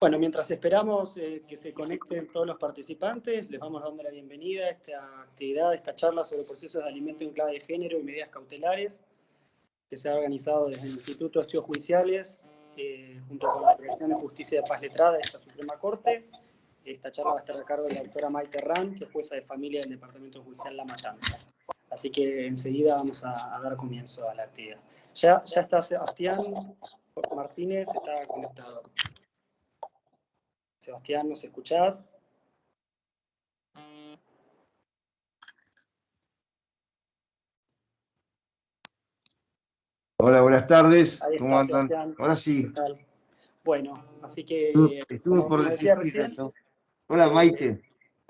Bueno, mientras esperamos que se conecten todos los participantes, les vamos dando la bienvenida a esta actividad, a esta charla sobre procesos de alimento en clave de género y medidas cautelares, que se ha organizado desde el Instituto de Estudios Judiciales, junto con la Dirección de Justicia de Paz Letrada de esta Suprema Corte. Esta charla va a estar a cargo de la doctora Maite Herrán, que es jueza de familia del Departamento Judicial La Matanza. Así que enseguida vamos a dar comienzo a la actividad. Ya está Sebastián Martínez, está conectado. Sebastián, ¿nos escuchás? Hola, buenas tardes. Ahí ¿Cómo está, andan? Sebastián. Ahora sí. ¿Qué tal? Bueno, así que, Estuve por decía desistir recién, eso. Hola, Maite.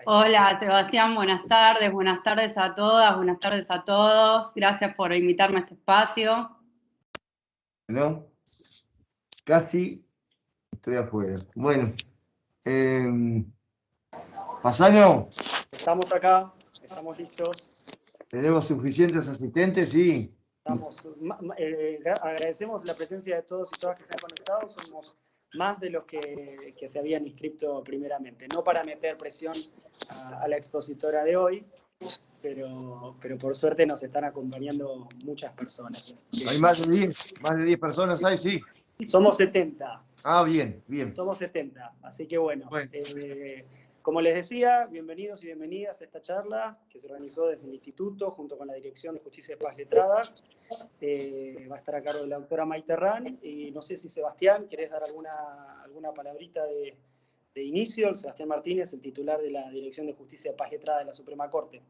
Hola, Sebastián, buenas tardes a todas, buenas tardes a todos. Gracias por invitarme a este espacio. ¿No? Casi estoy afuera. Bueno. ¿Pasano? estamos acá, estamos listos. ¿Tenemos suficientes asistentes? Sí. Agradecemos la presencia de todos y todas que se han conectado. Somos más de los que se habían inscrito primeramente. No para meter presión a la expositora de hoy, pero por suerte nos están acompañando muchas personas. ¿Hay más de 10 personas? ¿Hay? Sí. Somos 70. Ah, bien, bien. Somos 70, así que bueno. Como les decía, bienvenidos y bienvenidas a esta charla que se organizó desde el Instituto junto con la Dirección de Justicia de Paz Letrada. Va a estar a cargo de la doctora Maite Herrán. Y no sé si Sebastián, ¿querés dar alguna palabrita de inicio? El Sebastián Martínez, el titular de la Dirección de Justicia de Paz Letrada de la Suprema Corte.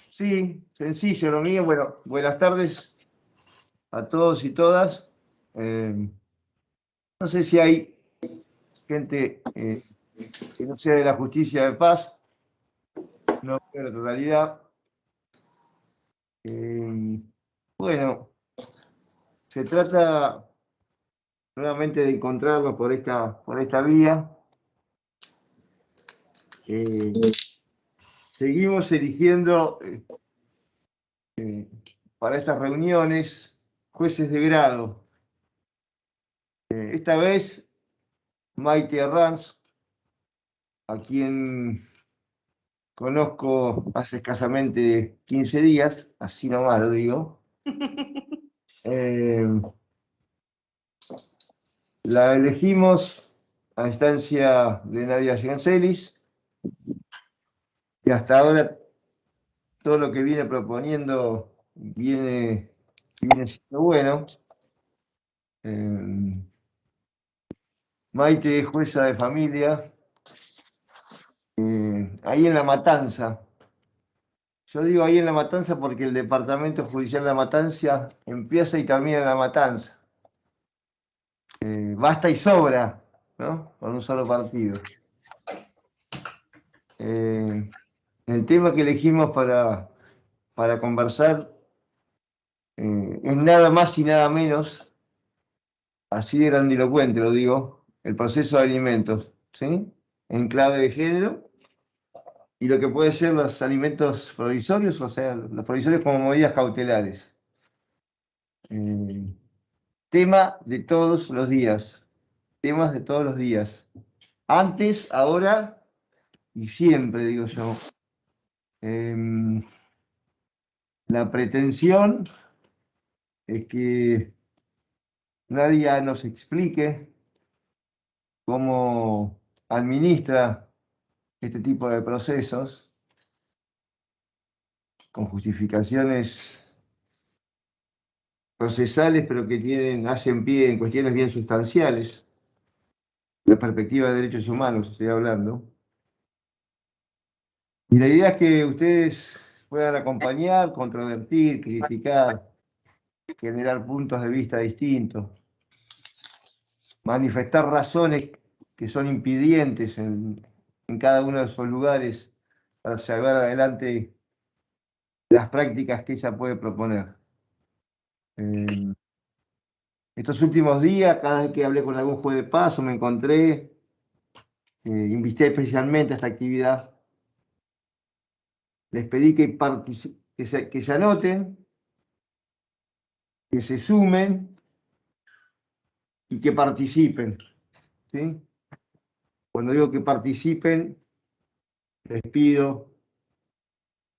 Sí, sencillo lo mío. Bueno, buenas tardes a todos y todas. No sé si hay gente que no sea de la justicia de paz, no de la totalidad. Bueno, se trata nuevamente de encontrarnos por esta vía. Seguimos eligiendo para estas reuniones jueces de grado. Esta vez Maite Herrán, a quien conozco hace escasamente 15 días, así nomás lo digo. La elegimos a instancia de Nadia Giancelis, y hasta ahora todo lo que viene proponiendo viene siendo bueno. Maite es jueza de familia, ahí en La Matanza. Yo digo ahí en La Matanza porque el Departamento Judicial de La Matanza empieza y termina en La Matanza. Basta y sobra, ¿no? Con un solo partido. El tema que elegimos para conversar es nada más y nada menos, así de grandilocuente lo digo, el proceso de alimentos, ¿sí? En clave de género, y lo que puede ser los alimentos provisorios, o sea, los provisorios como medidas cautelares. Tema de todos los días, temas de todos los días. Antes, ahora y siempre, digo yo. La pretensión es que nadie nos explique cómo administra este tipo de procesos con justificaciones procesales, pero que hacen pie en cuestiones bien sustanciales, de la perspectiva de derechos humanos estoy hablando. Y la idea es que ustedes puedan acompañar, controvertir, criticar, generar puntos de vista distintos, manifestar razones que son impidientes en cada uno de esos lugares para llevar adelante las prácticas que ella puede proponer. Estos últimos días, cada vez que hablé con algún juez de paz o me encontré, invité especialmente a esta actividad. Les pedí que se anoten, que se sumen y que participen. ¿sí? Cuando digo que participen, les pido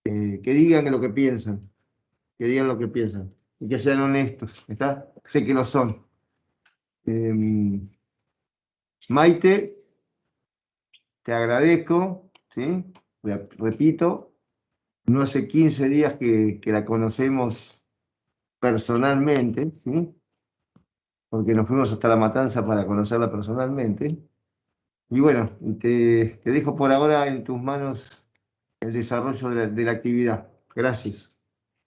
que digan lo que piensan, y que sean honestos, ¿está? Sé que lo son. Maite, te agradezco, ¿sí? Repito, no hace 15 días que la conocemos personalmente, ¿sí? Porque nos fuimos hasta La Matanza para conocerla personalmente. Y bueno, te dejo por ahora en tus manos el desarrollo de la actividad. Gracias.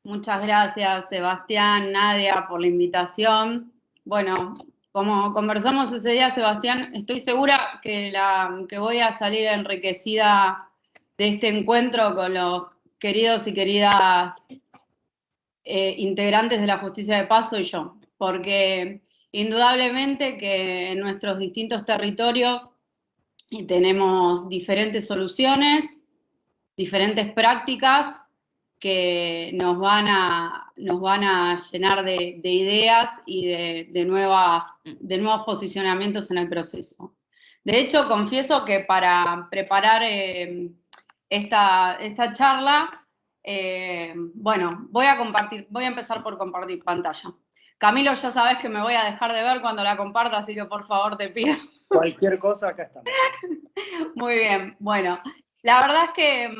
Muchas gracias, Sebastián, Nadia, por la invitación. Bueno, como conversamos ese día, Sebastián, estoy segura que voy a salir enriquecida de este encuentro con los queridos y queridas integrantes de la Justicia de Paso y yo, porque indudablemente que en nuestros distintos territorios tenemos diferentes soluciones, diferentes prácticas que nos van a llenar de ideas y de nuevos posicionamientos en el proceso. De hecho, confieso que para preparar esta charla, bueno, voy a empezar por compartir pantalla. Camilo, ya sabes que me voy a dejar de ver cuando la comparta, así que por favor te pido. Cualquier cosa, acá estamos. Muy bien, bueno. La verdad es que,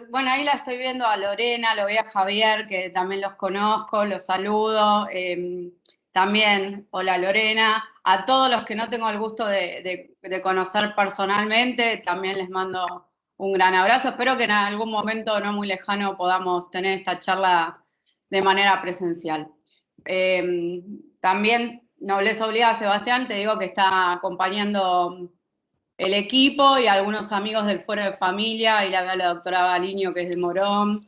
bueno, ahí la estoy viendo a Lorena, lo veo a Javier, que también los conozco, los saludo. También, hola Lorena. A todos los que no tengo el gusto de conocer personalmente, también les mando un gran abrazo. Espero que en algún momento no muy lejano podamos tener esta charla de manera presencial. También, no les obliga a Sebastián, te digo que está acompañando el equipo y algunos amigos del Fuero de Familia, y la doctora Baliño, que es de Morón.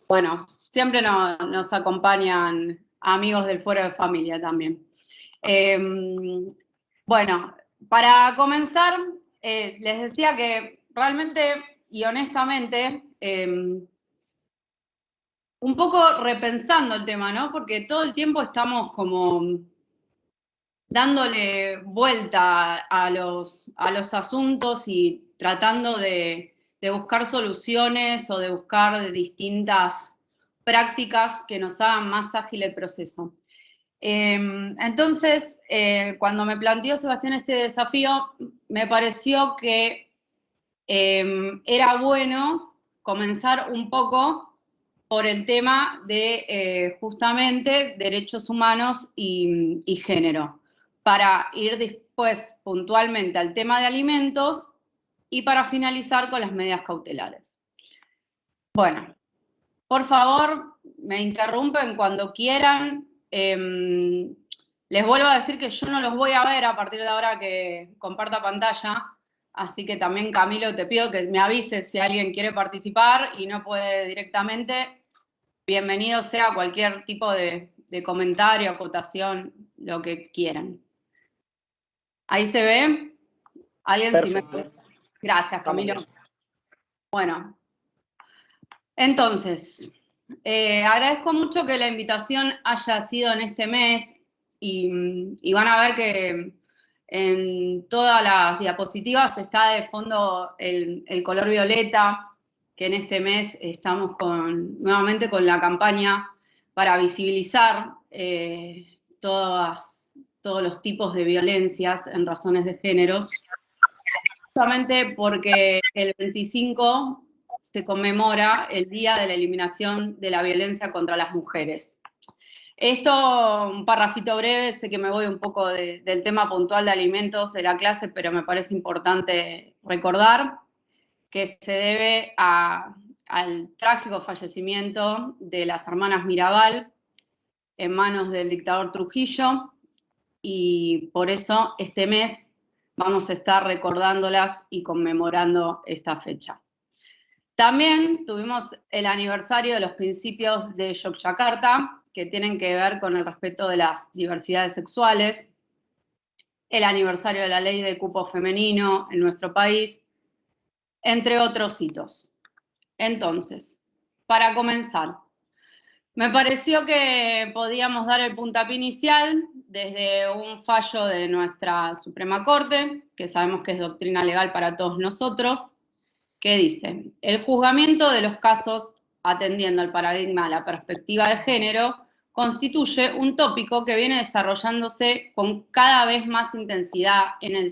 Bueno, siempre nos acompañan amigos del Fuero de Familia también. Bueno, para comenzar, les decía que realmente y honestamente, un poco repensando el tema, ¿no? Porque todo el tiempo estamos como dándole vuelta a los asuntos y tratando de buscar soluciones o de buscar distintas prácticas que nos hagan más ágil el proceso. Entonces, cuando me planteó Sebastián este desafío, me pareció que era bueno comenzar un poco por el tema de justamente derechos humanos y género, para ir después puntualmente al tema de alimentos y para finalizar con las medidas cautelares. Bueno, por favor, me interrumpen cuando quieran. Les vuelvo a decir que yo no los voy a ver a partir de ahora que comparta pantalla, así que también, Camilo, te pido que me avises si alguien quiere participar y no puede directamente. Bienvenido sea cualquier tipo de comentario, acotación, lo que quieran. ¿Ahí se ve? ¿Alguien? Perfecto. Gracias, Camilo. Bueno, entonces, agradezco mucho que la invitación haya sido en este mes y van a ver que en todas las diapositivas está de fondo el color violeta, que en este mes estamos nuevamente con la campaña para visibilizar todos los tipos de violencias en razones de géneros, justamente porque el 25 se conmemora el Día de la Eliminación de la Violencia contra las Mujeres. Esto, un parrafito breve, sé que me voy un poco del tema puntual de alimentos de la clase, pero me parece importante recordar que se debe al trágico fallecimiento de las hermanas Mirabal en manos del dictador Trujillo, y por eso este mes vamos a estar recordándolas y conmemorando esta fecha. También tuvimos el aniversario de los principios de Yogyakarta, que tienen que ver con el respeto de las diversidades sexuales, el aniversario de la ley de cupo femenino en nuestro país, entre otros hitos. Entonces, para comenzar, Me pareció que podíamos dar el puntapié inicial desde un fallo de nuestra Suprema Corte, que sabemos que es doctrina legal para todos nosotros, que dice: el juzgamiento de los casos atendiendo al paradigma de la perspectiva de género constituye un tópico que viene desarrollándose con cada vez más intensidad en el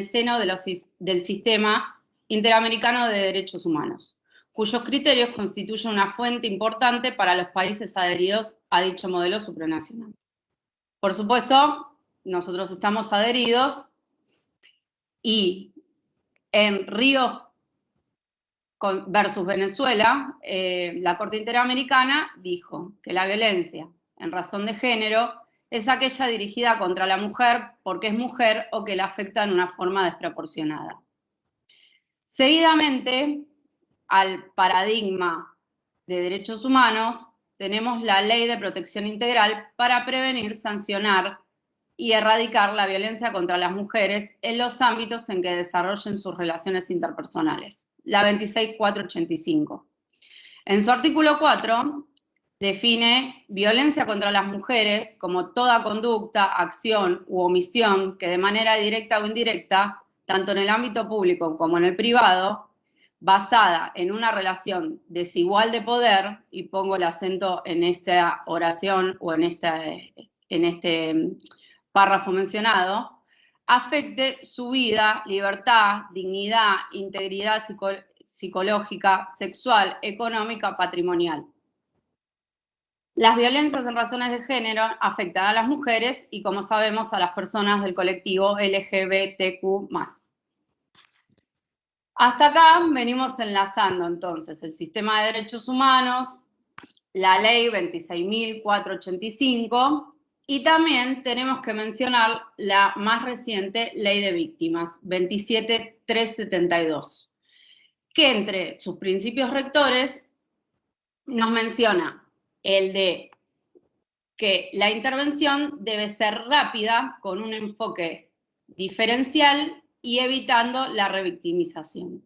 seno del sistema interamericano de derechos humanos, cuyos criterios constituyen una fuente importante para los países adheridos a dicho modelo supranacional. Por supuesto, nosotros estamos adheridos y en Ríos versus Venezuela, la Corte Interamericana dijo que la violencia en razón de género es aquella dirigida contra la mujer porque es mujer o que la afecta en una forma desproporcionada. Seguidamente, al paradigma de derechos humanos, tenemos la Ley de Protección Integral para prevenir, sancionar y erradicar la violencia contra las mujeres en los ámbitos en que desarrollen sus relaciones interpersonales, la 26485. En su artículo 4, define violencia contra las mujeres como toda conducta, acción u omisión que de manera directa o indirecta, tanto en el ámbito público como en el privado, basada en una relación desigual de poder, y pongo el acento en esta oración o en este párrafo mencionado, afecte su vida, libertad, dignidad, integridad psicológica, sexual, económica, patrimonial. Las violencias en razones de género afectan a las mujeres y, como sabemos, a las personas del colectivo LGBTQ+. Hasta acá venimos enlazando entonces el sistema de derechos humanos, la ley 26.485, y también tenemos que mencionar la más reciente ley de víctimas, 27.372, que entre sus principios rectores nos menciona el de que la intervención debe ser rápida, con un enfoque diferencial y evitando la revictimización.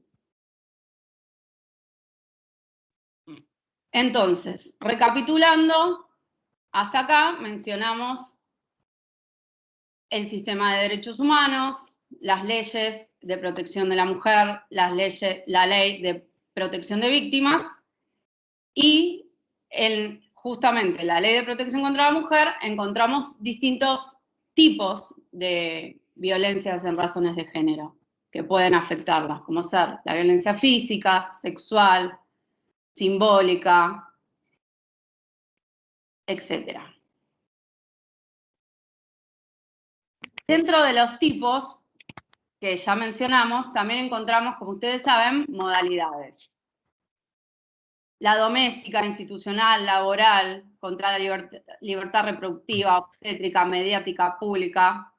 Entonces, recapitulando, hasta acá mencionamos el sistema de derechos humanos, las leyes de protección de la mujer, la ley de protección de víctimas y justamente la ley de protección contra la mujer encontramos distintos tipos de violencias en razones de género que pueden afectarlas, como ser la violencia física, sexual, simbólica, etc. Dentro de los tipos que ya mencionamos, también encontramos, como ustedes saben, modalidades. La doméstica, institucional, laboral, contra la libertad reproductiva, obstétrica, mediática, pública,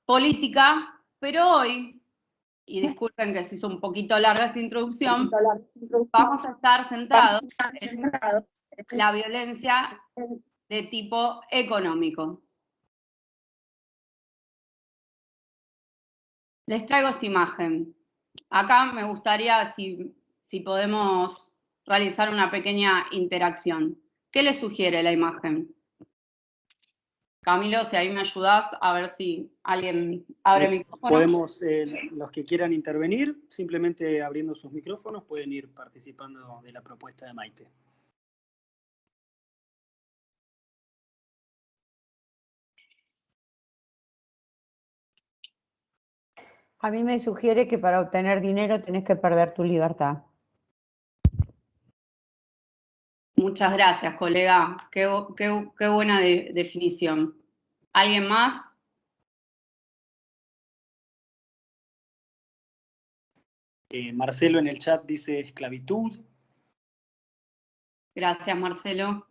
política, pero hoy, y disculpen que se hizo un poquito larga esta introducción, vamos a estar centrados en la violencia de tipo económico. Les traigo esta imagen. Acá me gustaría si podemos realizar una pequeña interacción. ¿Qué les sugiere la imagen? Camilo, si ahí me ayudás, a ver si alguien abre micrófono. Podemos, los que quieran intervenir, simplemente abriendo sus micrófonos, pueden ir participando de la propuesta de Maite. A mí me sugiere que para obtener dinero tenés que perder tu libertad. Muchas gracias, colega. Qué buena definición. ¿Alguien más? Marcelo en el chat dice esclavitud. Gracias, Marcelo.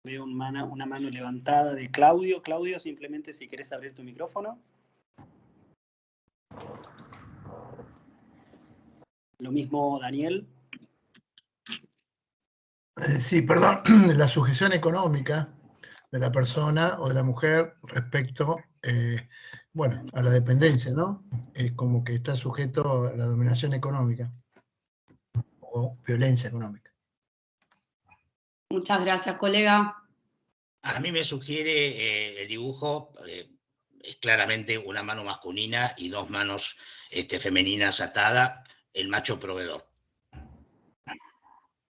Veo una mano levantada de Claudio. Claudio, simplemente si querés abrir tu micrófono. Lo mismo Daniel. Sí, perdón, la sujeción económica de la persona o de la mujer respecto, bueno, a la dependencia, ¿no? Es como que está sujeto a la dominación económica o violencia económica. Muchas gracias, colega. A mí me sugiere el dibujo, es claramente una mano masculina y dos manos femeninas atadas, el macho proveedor.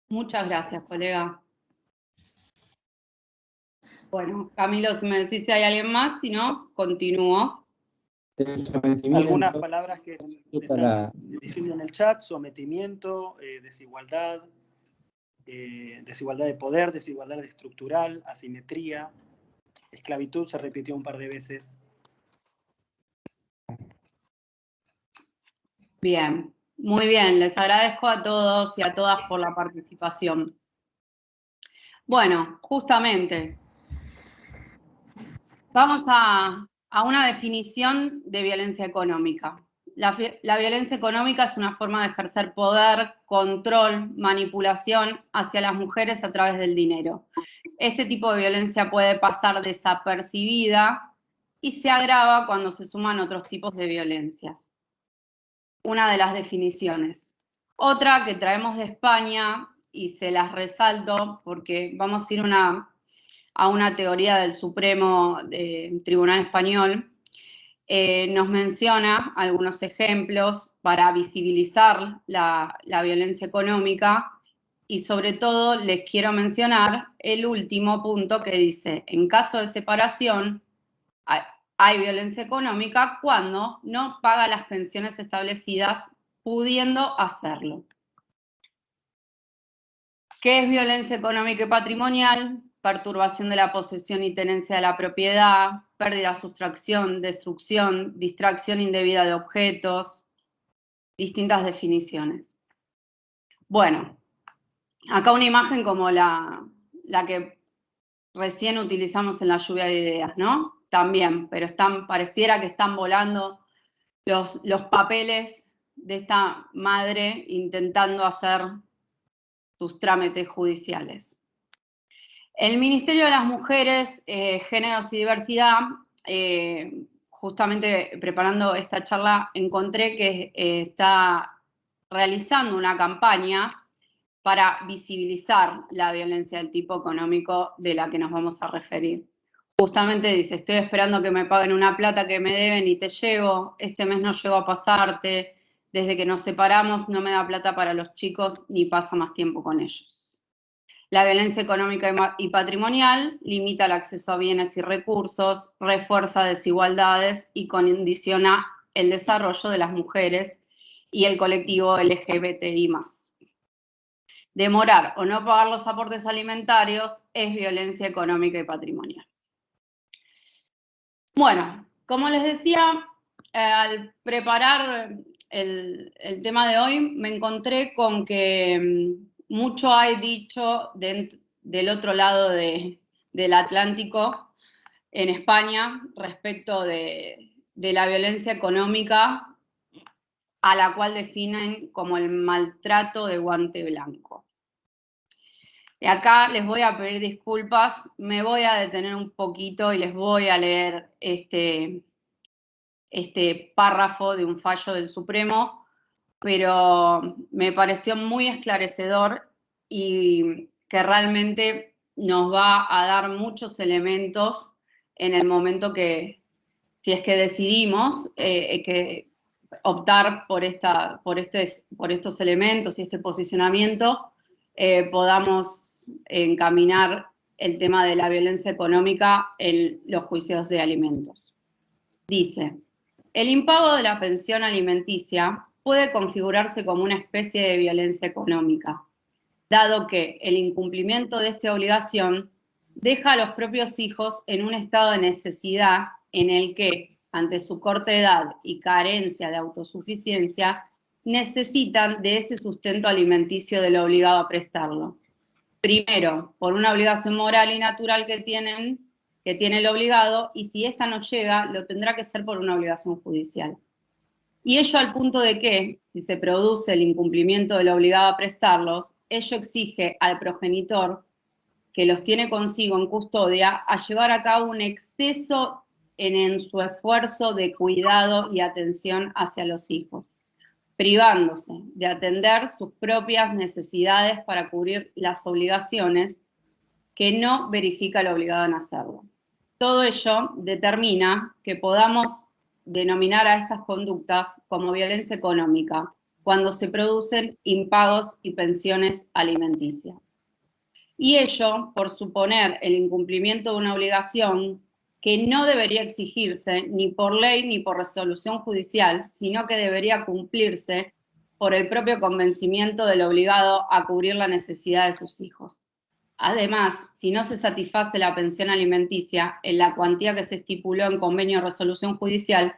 Muchas gracias, colega. Bueno, Camilo, si me decís si hay alguien más, si no, continúo. Algunas palabras que están diciendo en el chat: sometimiento, desigualdad, desigualdad de poder, desigualdad estructural, asimetría, esclavitud se repitió un par de veces. Bien, muy bien, les agradezco a todos y a todas por la participación. Bueno, justamente, vamos a una definición de violencia económica. La violencia económica es una forma de ejercer poder, control, manipulación hacia las mujeres a través del dinero. Este tipo de violencia puede pasar desapercibida y se agrava cuando se suman otros tipos de violencias. Una de las definiciones. Otra que traemos de España, y se las resalto porque vamos a ir a una teoría del Supremo Tribunal Español, nos menciona algunos ejemplos para visibilizar la violencia económica, y sobre todo les quiero mencionar el último punto que dice: en caso de separación hay violencia económica cuando no paga las pensiones establecidas pudiendo hacerlo. ¿Qué es violencia económica y patrimonial? Perturbación de la posesión y tenencia de la propiedad, pérdida, sustracción, destrucción, distracción indebida de objetos, distintas definiciones. Bueno, acá una imagen como la que recién utilizamos en la lluvia de ideas, ¿no? También, pero pareciera que están volando los papeles de esta madre intentando hacer sus trámites judiciales. El Ministerio de las Mujeres, Géneros y Diversidad, justamente preparando esta charla, encontré que está realizando una campaña para visibilizar la violencia del tipo económico de la que nos vamos a referir. Justamente dice: estoy esperando que me paguen una plata que me deben y te llego, este mes no llego a pasarte, desde que nos separamos no me da plata para los chicos ni pasa más tiempo con ellos. La violencia económica y patrimonial limita el acceso a bienes y recursos, refuerza desigualdades y condiciona el desarrollo de las mujeres y el colectivo LGBTI+. Demorar o no pagar los aportes alimentarios es violencia económica y patrimonial. Bueno, como les decía, al preparar el tema de hoy, me encontré con que mucho hay dicho del otro lado del Atlántico, en España, respecto de la violencia económica, a la cual definen como el maltrato de guante blanco. Y acá les voy a pedir disculpas, me voy a detener un poquito y les voy a leer este párrafo de un fallo del Supremo, pero me pareció muy esclarecedor y que realmente nos va a dar muchos elementos en el momento que, si es que decidimos que optar por estos elementos y este posicionamiento, podamos encaminar el tema de la violencia económica en los juicios de alimentos. Dice: el impago de la pensión alimenticia puede configurarse como una especie de violencia económica, dado que el incumplimiento de esta obligación deja a los propios hijos en un estado de necesidad en el que, ante su corta edad y carencia de autosuficiencia, necesitan de ese sustento alimenticio del obligado a prestarlo. Primero, por una obligación moral y natural que tiene el obligado, y si ésta no llega, lo tendrá que ser por una obligación judicial. Y ello al punto de que, si se produce el incumplimiento del obligado a prestarlos, ello exige al progenitor, que los tiene consigo en custodia, a llevar a cabo un exceso en su esfuerzo de cuidado y atención hacia los hijos, privándose de atender sus propias necesidades para cubrir las obligaciones que no verifica el obligado en hacerlo. Todo ello determina que podamos denominar a estas conductas como violencia económica cuando se producen impagos y pensiones alimenticias. Y ello por suponer el incumplimiento de una obligación que no debería exigirse ni por ley ni por resolución judicial, sino que debería cumplirse por el propio convencimiento del obligado a cubrir la necesidad de sus hijos. Además, si no se satisface la pensión alimenticia en la cuantía que se estipuló en convenio o resolución judicial,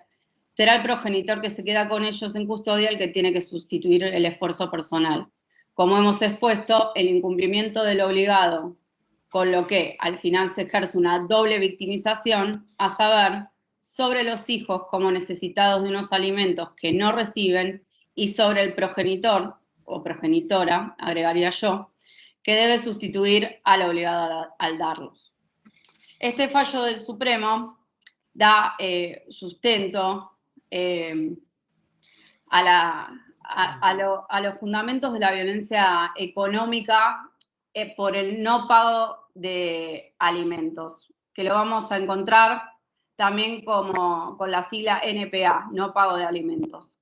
será el progenitor que se queda con ellos en custodia el que tiene que sustituir el esfuerzo personal. Como hemos expuesto, el incumplimiento del obligado, con lo que al final se ejerce una doble victimización, a saber, sobre los hijos como necesitados de unos alimentos que no reciben y sobre el progenitor o progenitora, agregaría yo, que debe sustituir al obligado al darlos. Este fallo del Supremo da sustento a los fundamentos de la violencia económica por el no pago de alimentos, que lo vamos a encontrar también como con la sigla NPA, no pago de alimentos.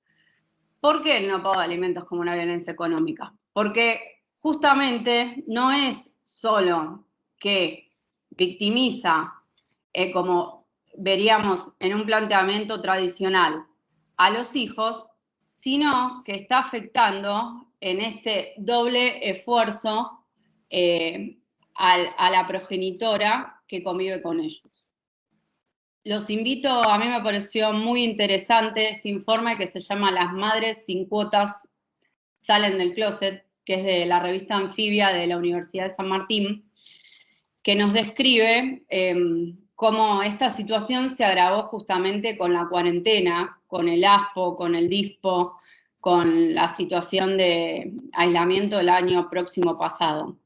¿Por qué el no pago de alimentos como una violencia económica? Porque justamente no es solo que victimiza, como veríamos en un planteamiento tradicional, a los hijos, sino que está afectando en este doble esfuerzo a la progenitora que convive con ellos. Los invito, a mí me pareció muy interesante este informe que se llama Las madres sin cuotas salen del closet, que es de la revista Anfibia de la Universidad de San Martín, que nos describe cómo esta situación se agravó justamente con la cuarentena, con el ASPO, con el DISPO, con la situación de aislamiento del año próximo pasado.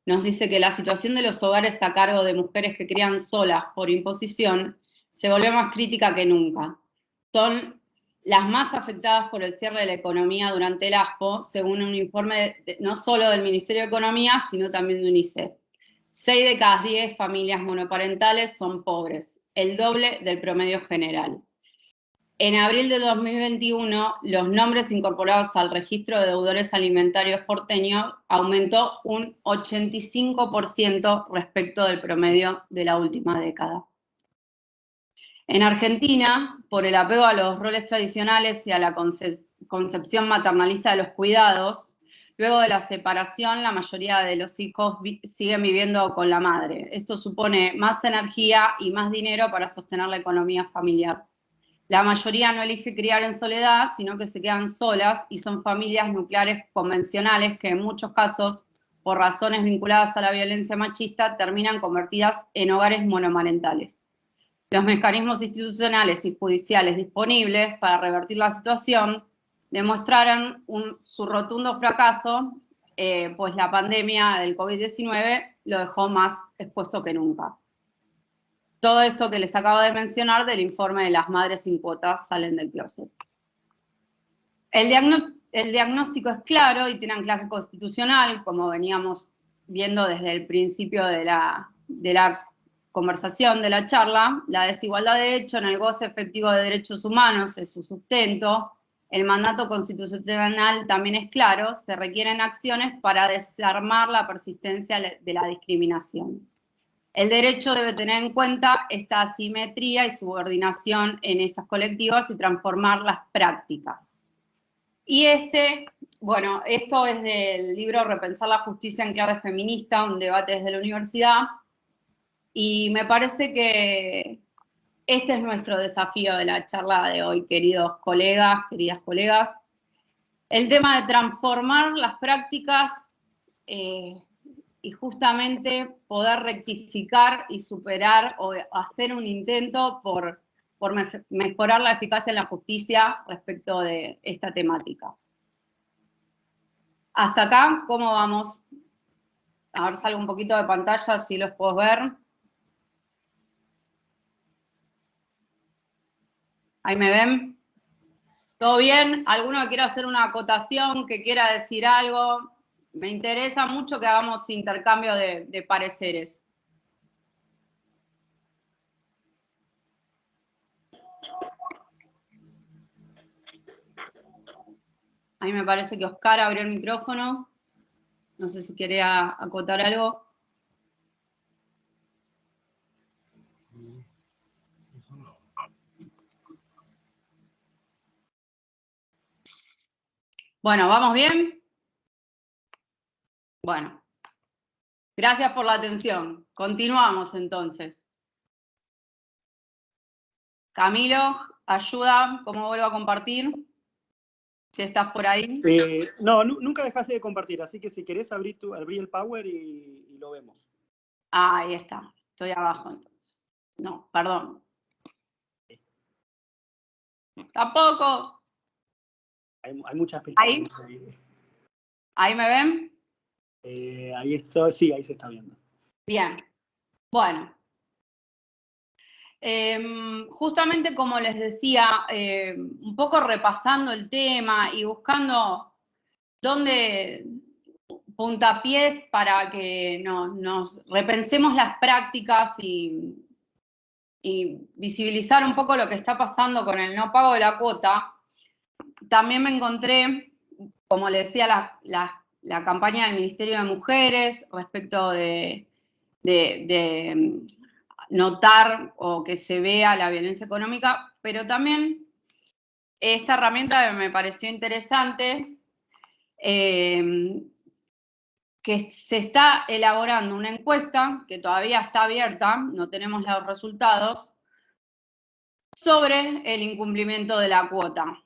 Nos dice que la situación de los hogares a cargo de mujeres que crían solas por imposición se volvió más crítica que nunca. Son las más afectadas por el cierre de la economía durante el ASPO, según un informe no solo del Ministerio de Economía, sino también de UNICEF. 6 de cada 10 familias monoparentales son pobres, el doble del promedio general. En abril de 2021, los nombres incorporados al registro de deudores alimentarios porteño aumentó un 85% respecto del promedio de la última década. En Argentina, por el apego a los roles tradicionales y a la concepción maternalista de los cuidados, luego de la separación, la mayoría de los hijos siguen viviendo con la madre. Esto supone más energía y más dinero para sostener la economía familiar. La mayoría no elige criar en soledad, sino que se quedan solas y son familias nucleares convencionales que en muchos casos, por razones vinculadas a la violencia machista, terminan convertidas en hogares monomarentales. Los mecanismos institucionales y judiciales disponibles para revertir la situación demostraron su rotundo fracaso, pues la pandemia del COVID-19 lo dejó más expuesto que nunca. Todo esto que les acabo de mencionar del informe de Las madres sin cuotas salen del closet. El diagnóstico es claro y tiene anclaje constitucional, como veníamos viendo desde el principio de la conversación, de la charla. La desigualdad de hecho en el goce efectivo de derechos humanos es su sustento. El mandato constitucional también es claro, se requieren acciones para desarmar la persistencia de la discriminación. El derecho debe tener en cuenta esta asimetría y subordinación en estas colectivas y transformar las prácticas. Y esto es del libro Repensar la justicia en clave feminista, un debate desde la universidad, y me parece que este es nuestro desafío de la charla de hoy, queridos colegas, queridas colegas. El tema de transformar las prácticas y justamente poder rectificar y superar o hacer un intento por mejorar la eficacia en la justicia respecto de esta temática. Hasta acá, ¿cómo vamos? A ver, salgo un poquito de pantalla, si los puedo ver. ¿Ahí me ven? ¿Todo bien? ¿Alguno que quiera hacer una acotación, que quiera decir algo? Me interesa mucho que hagamos intercambio de pareceres. A mí me parece que Oscar abrió el micrófono. No sé si quería acotar algo. Bueno, ¿vamos bien? Bueno, gracias por la atención. Continuamos entonces. Camilo, ayuda, ¿cómo vuelvo a compartir? Si estás por ahí. No, nunca dejaste de compartir, así que si querés abrir el Power y lo vemos. Ah, ahí está. Estoy abajo entonces. No, perdón. Tampoco. Hay muchas pestañas. ¿Ahí me ven? Ahí está, sí, ahí se está viendo. Bien. Bueno. Justamente como les decía, un poco repasando el tema y buscando dónde puntapiés para que nos repensemos las prácticas y visibilizar un poco lo que está pasando con el no pago de la cuota. También me encontré, como les decía, la campaña del Ministerio de Mujeres respecto de notar o que se vea la violencia económica, pero también esta herramienta me pareció interesante, que se está elaborando una encuesta que todavía está abierta, no tenemos los resultados, sobre el incumplimiento de la cuota,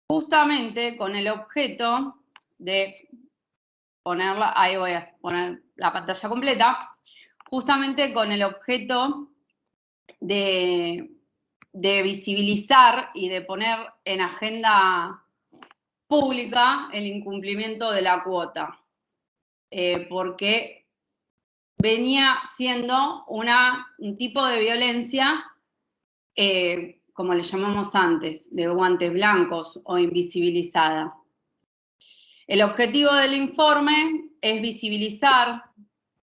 justamente con el objeto de ponerla, ahí voy a poner la pantalla completa, justamente con el objeto de visibilizar y de poner en agenda pública el incumplimiento de la cuota, porque venía siendo un tipo de violencia, como le llamamos antes, de guantes blancos o invisibilizada. El objetivo del informe es visibilizar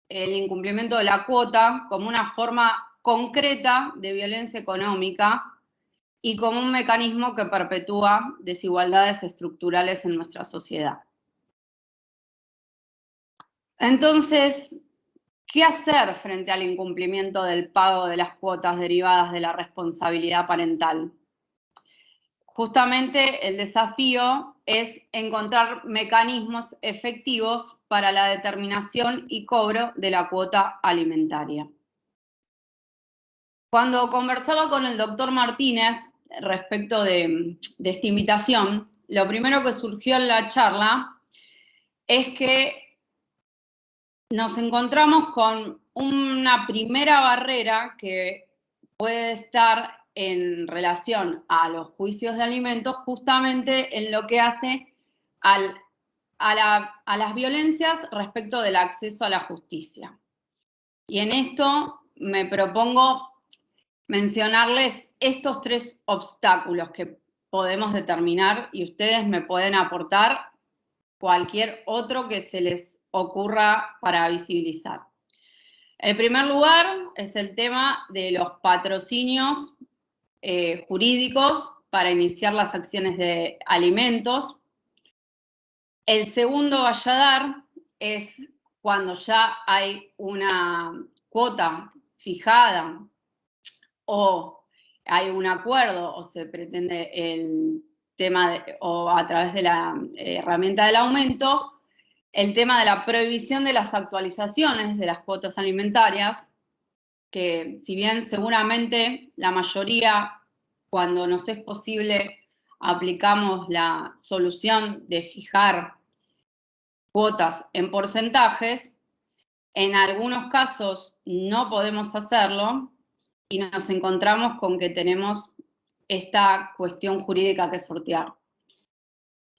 el incumplimiento de la cuota como una forma concreta de violencia económica y como un mecanismo que perpetúa desigualdades estructurales en nuestra sociedad. Entonces, ¿qué hacer frente al incumplimiento del pago de las cuotas derivadas de la responsabilidad parental? Justamente el desafío es encontrar mecanismos efectivos para la determinación y cobro de la cuota alimentaria. Cuando conversaba con el doctor Martínez respecto de esta invitación, lo primero que surgió en la charla es que nos encontramos con una primera barrera que puede estar en relación a los juicios de alimentos, justamente en lo que hace a las violencias respecto del acceso a la justicia. Y en esto me propongo mencionarles estos 3 obstáculos que podemos determinar y ustedes me pueden aportar cualquier otro que se les ocurra para visibilizar. En primer lugar, es el tema de los patrocinios jurídicos para iniciar las acciones de alimentos. El segundo valladar es cuando ya hay una cuota fijada o hay un acuerdo o se pretende el tema o a través de la herramienta del aumento, el tema de la prohibición de las actualizaciones de las cuotas alimentarias, que si bien seguramente la mayoría, cuando nos es posible, aplicamos la solución de fijar cuotas en porcentajes, en algunos casos no podemos hacerlo y nos encontramos con que tenemos esta cuestión jurídica que sortear.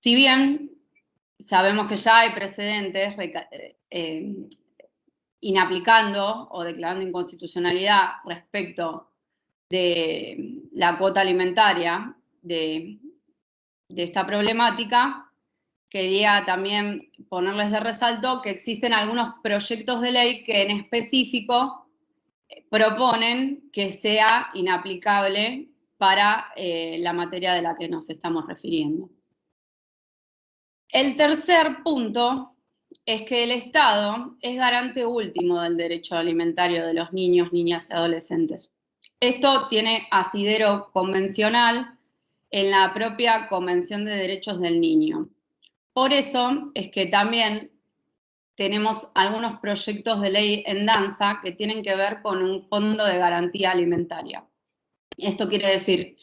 Si bien sabemos que ya hay precedentes inaplicando o declarando inconstitucionalidad respecto de la cuota alimentaria de esta problemática, quería también ponerles de resalto que existen algunos proyectos de ley que en específico proponen que sea inaplicable para la materia de la que nos estamos refiriendo. El tercer punto es que el Estado es garante último del derecho alimentario de los niños, niñas y adolescentes. Esto tiene asidero convencional en la propia Convención de Derechos del Niño. Por eso es que también tenemos algunos proyectos de ley en danza que tienen que ver con un fondo de garantía alimentaria. Esto quiere decir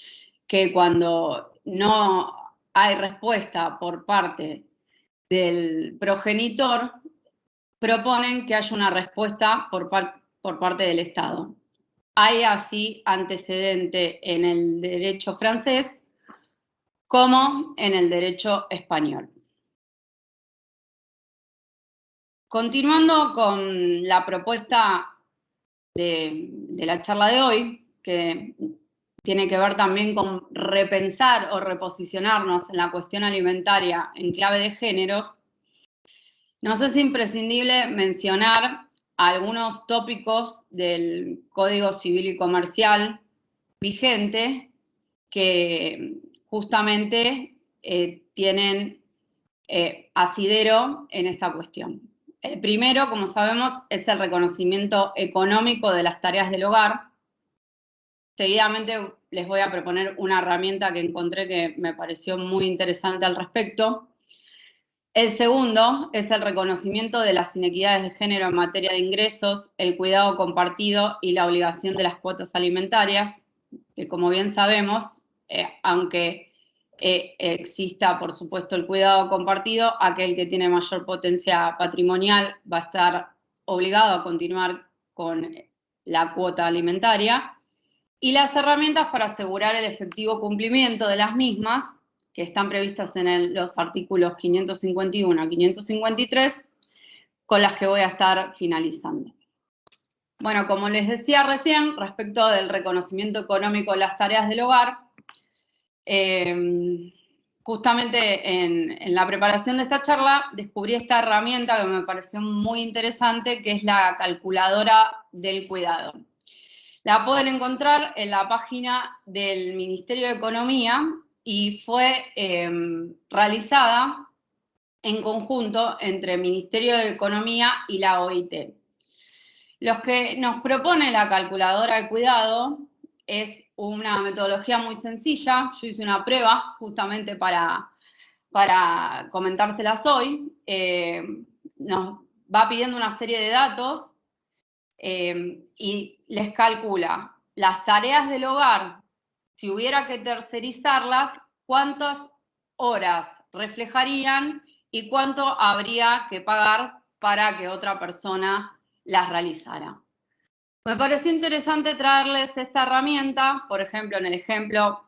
que cuando no hay respuesta por parte del progenitor, proponen que haya una respuesta por parte del Estado. Hay así antecedente en el derecho francés como en el derecho español. Continuando con la propuesta de la charla de hoy, que tiene que ver también con repensar o reposicionarnos en la cuestión alimentaria en clave de géneros, nos es imprescindible mencionar algunos tópicos del Código Civil y Comercial vigente que justamente tienen asidero en esta cuestión. El primero, como sabemos, es el reconocimiento económico de las tareas del hogar. Seguidamente les voy a proponer una herramienta que encontré que me pareció muy interesante al respecto. El segundo es el reconocimiento de las inequidades de género en materia de ingresos, el cuidado compartido y la obligación de las cuotas alimentarias, que como bien sabemos, aunque exista, por supuesto, el cuidado compartido, aquel que tiene mayor potencia patrimonial va a estar obligado a continuar con la cuota alimentaria, y las herramientas para asegurar el efectivo cumplimiento de las mismas, que están previstas en los artículos 551 a 553, con las que voy a estar finalizando. Bueno, como les decía recién, respecto del reconocimiento económico de las tareas del hogar, justamente en la preparación de esta charla descubrí esta herramienta que me pareció muy interesante, que es la calculadora del cuidado. La pueden encontrar en la página del Ministerio de Economía y fue realizada en conjunto entre el Ministerio de Economía y la OIT. Los que nos propone la calculadora de cuidado es una metodología muy sencilla. Yo hice una prueba justamente para comentárselas hoy. Nos va pidiendo una serie de datos y les calcula las tareas del hogar, si hubiera que tercerizarlas, cuántas horas reflejarían y cuánto habría que pagar para que otra persona las realizara. Me pareció interesante traerles esta herramienta, por ejemplo, en el ejemplo,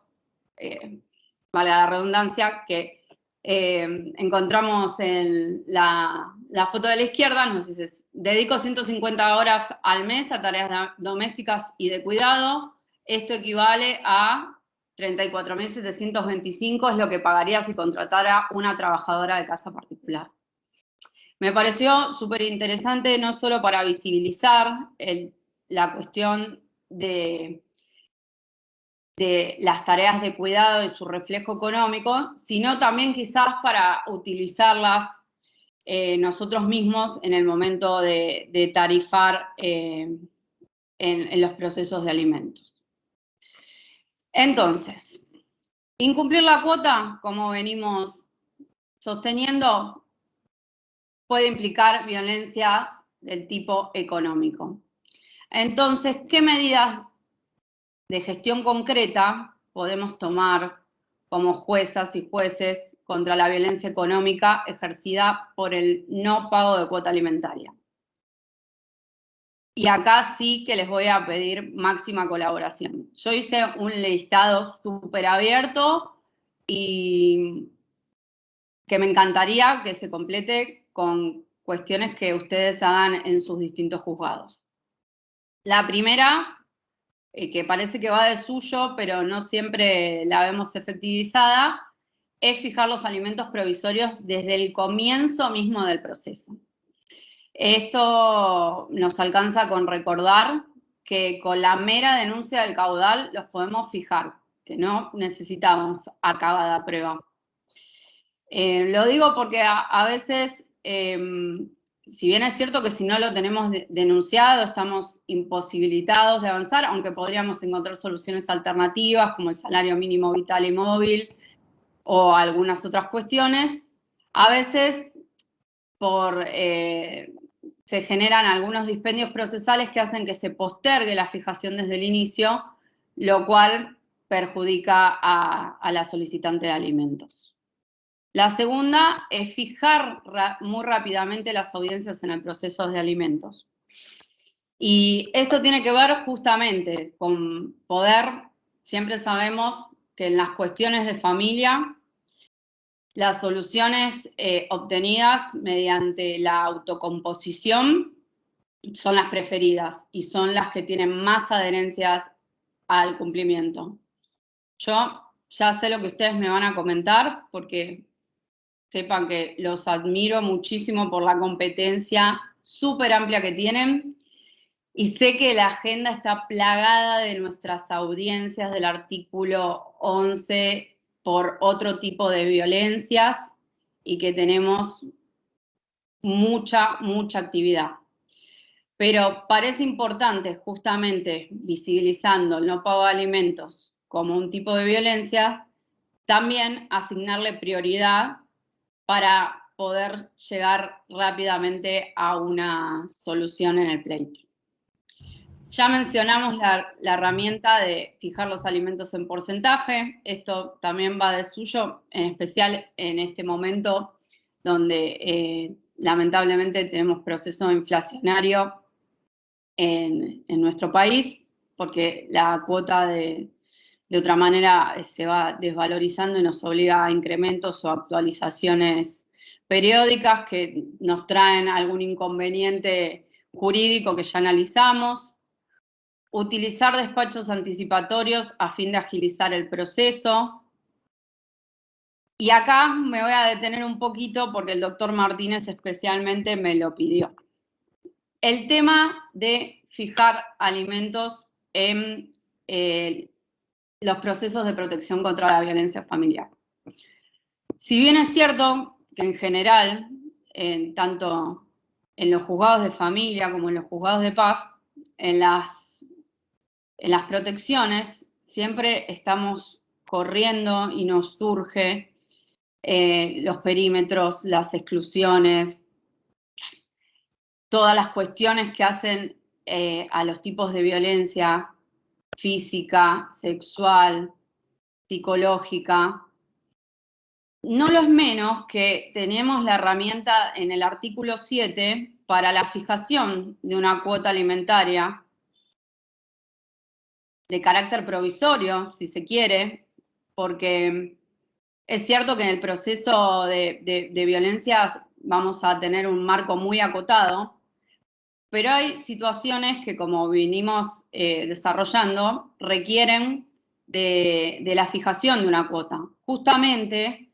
vale la redundancia, que encontramos en la foto de la izquierda. Nos dice: dedico 150 horas al mes a tareas domésticas y de cuidado. Esto equivale a 34.725, es lo que pagaría si contratara una trabajadora de casa particular. Me pareció súper interesante, no solo para visibilizar la cuestión de las tareas de cuidado y su reflejo económico, sino también quizás para utilizarlas nosotros mismos en el momento de tarifar en los procesos de alimentos. Entonces, incumplir la cuota, como venimos sosteniendo, puede implicar violencia del tipo económico. Entonces, ¿qué medidas de gestión concreta podemos tomar como juezas y jueces contra la violencia económica ejercida por el no pago de cuota alimentaria? Y acá sí que les voy a pedir máxima colaboración. Yo hice un listado súper abierto y que me encantaría que se complete con cuestiones que ustedes hagan en sus distintos juzgados. La primera, que parece que va de suyo, pero no siempre la vemos efectivizada, es fijar los alimentos provisorios desde el comienzo mismo del proceso. Esto nos alcanza con recordar que con la mera denuncia del caudal los podemos fijar, que no necesitamos acabada prueba. Lo digo porque a veces, si bien es cierto que si no lo tenemos denunciado, estamos imposibilitados de avanzar, aunque podríamos encontrar soluciones alternativas como el salario mínimo vital y móvil o algunas otras cuestiones, a veces se generan algunos dispendios procesales que hacen que se postergue la fijación desde el inicio, lo cual perjudica a la solicitante de alimentos. La segunda es fijar muy rápidamente las audiencias en el proceso de alimentos. Y esto tiene que ver justamente con poder, siempre sabemos que en las cuestiones de familia, las soluciones obtenidas mediante la autocomposición son las preferidas y son las que tienen más adherencias al cumplimiento. Yo ya sé lo que ustedes me van a comentar porque sepan que los admiro muchísimo por la competencia súper amplia que tienen y sé que la agenda está plagada de nuestras audiencias del artículo 11 por otro tipo de violencias y que tenemos mucha actividad. Pero parece importante, justamente visibilizando el no pago de alimentos como un tipo de violencia, también asignarle prioridad para poder llegar rápidamente a una solución en el pleito. Ya mencionamos la herramienta de fijar los alimentos en porcentaje. Esto también va de suyo, en especial en este momento donde lamentablemente tenemos proceso inflacionario en nuestro país, porque la cuota de otra manera se va desvalorizando y nos obliga a incrementos o actualizaciones periódicas que nos traen algún inconveniente jurídico que ya analizamos. Utilizar despachos anticipatorios a fin de agilizar el proceso. Y acá me voy a detener un poquito porque el doctor Martínez especialmente me lo pidió. El tema de fijar alimentos en los procesos de protección contra la violencia familiar. Si bien es cierto que en general, tanto en los juzgados de familia como en los juzgados de paz, en las protecciones siempre estamos corriendo y nos surge los perímetros, las exclusiones, todas las cuestiones que hacen a los tipos de violencia física, sexual, psicológica. No lo es menos que tenemos la herramienta en el artículo 7 para la fijación de una cuota alimentaria de carácter provisorio, si se quiere, porque es cierto que en el proceso de violencias vamos a tener un marco muy acotado, pero hay situaciones que, como vinimos desarrollando, requieren de la fijación de una cuota, justamente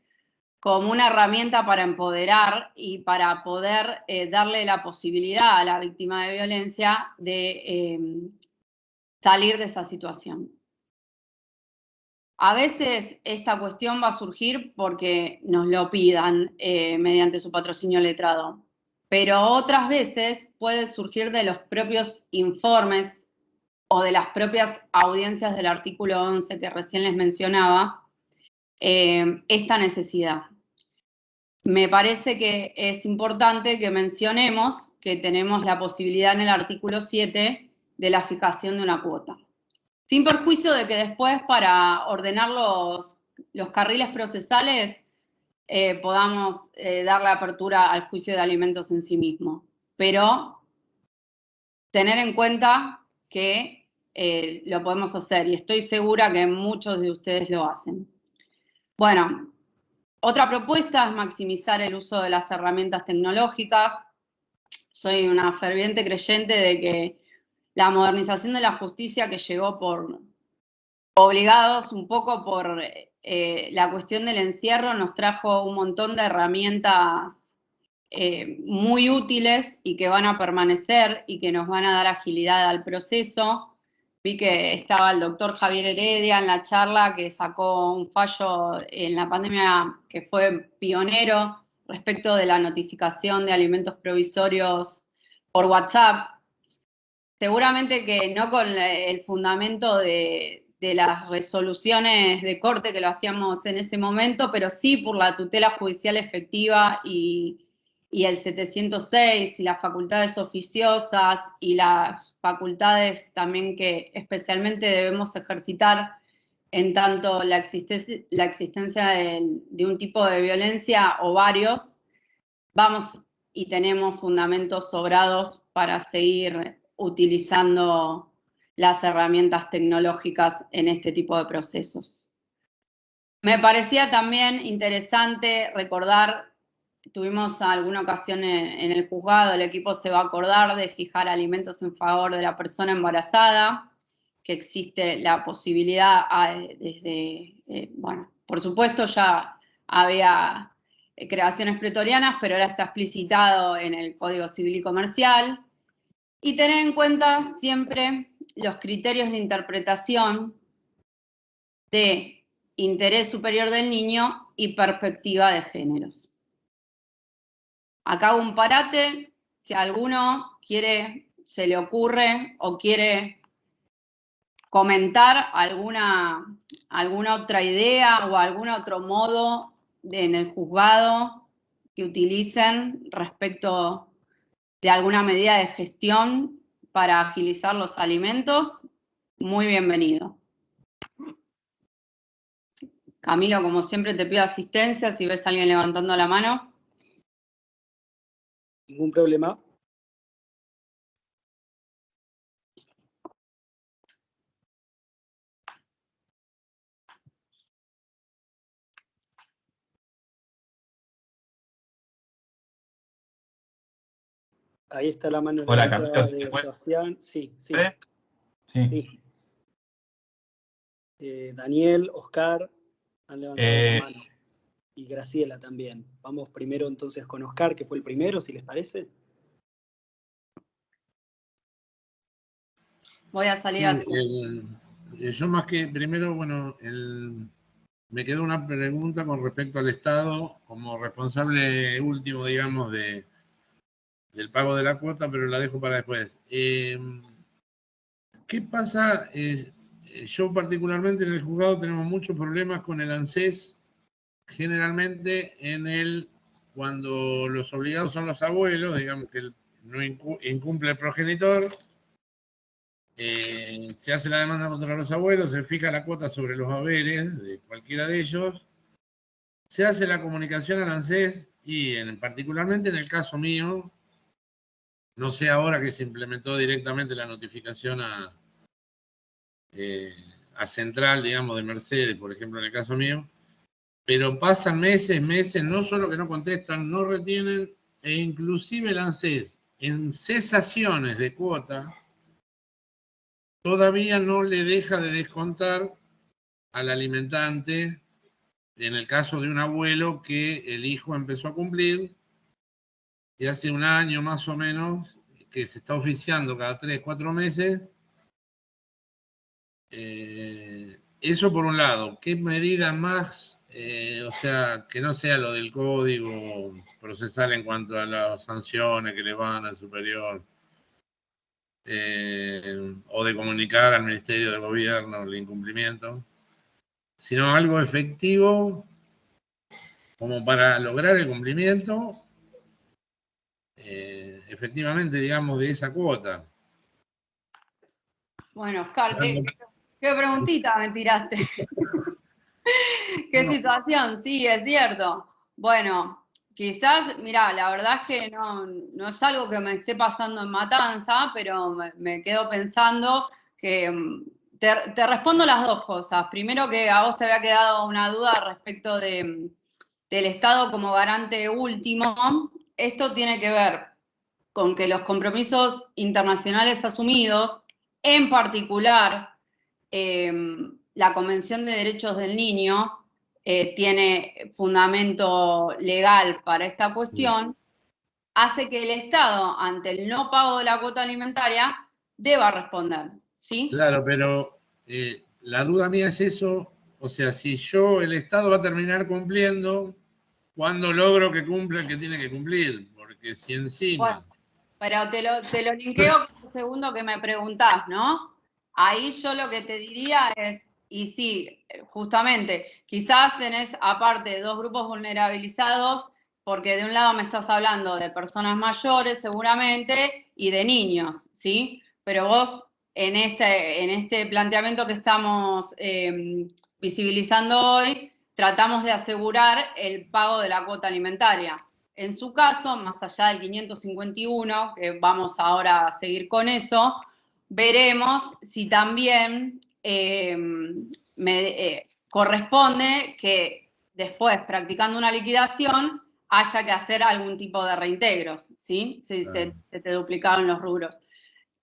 como una herramienta para empoderar y para poder darle la posibilidad a la víctima de violencia de salir de esa situación. A veces esta cuestión va a surgir porque nos lo pidan mediante su patrocinio letrado, pero otras veces puede surgir de los propios informes o de las propias audiencias del artículo 11 que recién les mencionaba, esta necesidad. Me parece que es importante que mencionemos que tenemos la posibilidad en el artículo 7 de la fijación de una cuota. Sin perjuicio de que después para ordenar los carriles procesales podamos darle apertura al juicio de alimentos en sí mismo. Pero tener en cuenta que lo podemos hacer y estoy segura que muchos de ustedes lo hacen. Bueno, otra propuesta es maximizar el uso de las herramientas tecnológicas. Soy una ferviente creyente de que la modernización de la justicia que llegó obligados un poco por la cuestión del encierro nos trajo un montón de herramientas muy útiles y que van a permanecer y que nos van a dar agilidad al proceso. Vi que estaba el doctor Javier Heredia en la charla que sacó un fallo en la pandemia que fue pionero respecto de la notificación de alimentos provisorios por WhatsApp. Seguramente que no con el fundamento de las resoluciones de corte que lo hacíamos en ese momento, pero sí por la tutela judicial efectiva y el 706 y las facultades oficiosas y las facultades también que especialmente debemos ejercitar en tanto la existencia de un tipo de violencia o varios, vamos y tenemos fundamentos sobrados para seguir utilizando las herramientas tecnológicas en este tipo de procesos. Me parecía también interesante recordar, tuvimos alguna ocasión en el juzgado, el equipo se va a acordar de fijar alimentos en favor de la persona embarazada, que existe la posibilidad bueno, por supuesto ya había creaciones pretorianas, pero ahora está explicitado en el Código Civil y Comercial. Y tener en cuenta siempre los criterios de interpretación de interés superior del niño y perspectiva de géneros. Acá hago un parate, si a alguno se le ocurre o quiere comentar alguna otra idea o algún otro modo en el juzgado que utilicen respecto de alguna medida de gestión para agilizar los alimentos, muy bienvenido. Camilo, como siempre, te pido asistencia si ves a alguien levantando la mano. Ningún problema. Ahí está la mano Hola, levantada Camilo, de ¿se puede? Sebastián. Sí, sí. Sí. Daniel, Oscar han levantado la Eh, mano. Y Graciela también. Vamos primero entonces con Oscar, que fue el primero, si les parece. Voy a salir a... Yo más que primero, bueno, me quedó una pregunta con respecto al Estado como responsable último, digamos, del pago de la cuota, pero la dejo para después. ¿Qué pasa? Yo particularmente en el juzgado tenemos muchos problemas con el ANSES, generalmente cuando los obligados son los abuelos, digamos que no incumple el progenitor, se hace la demanda contra los abuelos, se fija la cuota sobre los haberes de cualquiera de ellos, se hace la comunicación al ANSES y particularmente en el caso mío, no sé ahora que se implementó directamente la notificación a Central, digamos, de Mercedes, por ejemplo, en el caso mío, pero pasan meses, no solo que no contestan, no retienen, e inclusive el ANSES, en cesaciones de cuota, todavía no le deja de descontar al alimentante, en el caso de un abuelo que el hijo empezó a cumplir, y hace un año más o menos, que se está oficiando cada 3, 4 meses. Eso por un lado. ¿Qué medida más, o sea, que no sea lo del código procesal en cuanto a las sanciones que le van al superior, o de comunicar al Ministerio de Gobierno el incumplimiento, sino algo efectivo como para lograr el cumplimiento efectivamente, digamos, de esa cuota? Bueno, Oscar, qué preguntita me tiraste. ¿Qué situación? Sí, es cierto. Bueno, quizás, mirá, la verdad es que no es algo que me esté pasando en Matanza, pero me quedo pensando que te respondo las dos cosas. Primero, que a vos te había quedado una duda respecto del Estado como garante último. Esto tiene que ver con que los compromisos internacionales asumidos, en particular la Convención de Derechos del Niño, tiene fundamento legal para esta cuestión, hace que el Estado, ante el no pago de la cuota alimentaria, deba responder, ¿sí? Claro, pero la duda mía es eso, o sea, si el Estado va a terminar cumpliendo, ¿cuándo logro que cumpla el que tiene que cumplir? Porque si encima... Bueno, pero te lo linkeo con el segundo que me preguntás, ¿no? Ahí yo lo que te diría es, y sí, justamente, quizás tenés aparte dos grupos vulnerabilizados, porque de un lado me estás hablando de personas mayores seguramente y de niños, ¿sí? Pero vos en este planteamiento que estamos visibilizando hoy, tratamos de asegurar el pago de la cuota alimentaria. En su caso, más allá del 551, que vamos ahora a seguir con eso, veremos si también corresponde que después, practicando una liquidación, haya que hacer algún tipo de reintegros, ¿sí? Si se te duplicaron los rubros.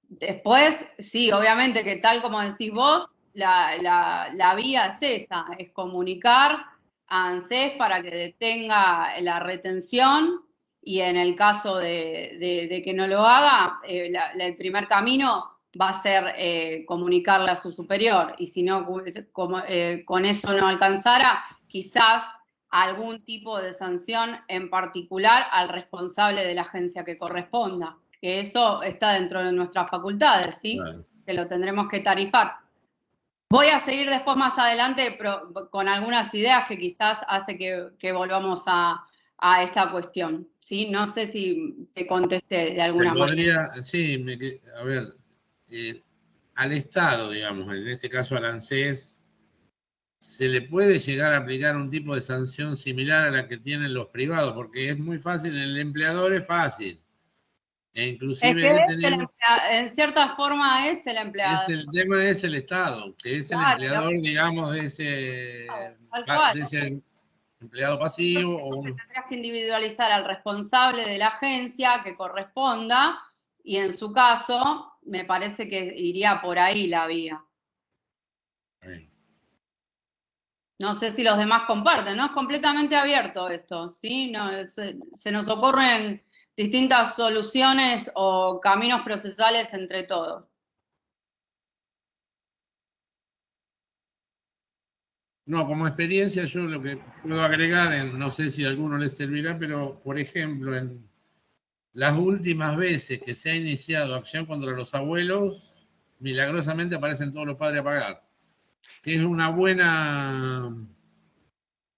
Después, sí, obviamente que tal como decís vos, la vía es esa, es comunicar a ANSES para que detenga la retención y en el caso de que no lo haga, el primer camino va a ser comunicarle a su superior y si no, con eso no alcanzara, quizás algún tipo de sanción en particular al responsable de la agencia que corresponda. Que eso está dentro de nuestras facultades, ¿sí? Claro. Que lo tendremos que tarifar. Voy a seguir después más adelante con algunas ideas que quizás hace que volvamos a esta cuestión, ¿sí? No sé si te contesté de alguna manera. Sí, a ver, al Estado, digamos, en este caso al ANSES, ¿se le puede llegar a aplicar un tipo de sanción similar a la que tienen los privados? Porque es muy fácil, el empleador es fácil. E inclusive en cierta forma es el empleado. El tema es el Estado, que es el empleador, digamos, de ese empleado pasivo. Tendrías que individualizar al responsable de la agencia que corresponda y en su caso me parece que iría por ahí la vía. No sé si los demás comparten, ¿no? Es completamente abierto esto, ¿sí? No, se nos ocurren distintas soluciones o caminos procesales entre todos. No, como experiencia yo lo que puedo agregar, no sé si a alguno les servirá, pero por ejemplo, en las últimas veces que se ha iniciado acción contra los abuelos, milagrosamente aparecen todos los padres a pagar. Que es una buena...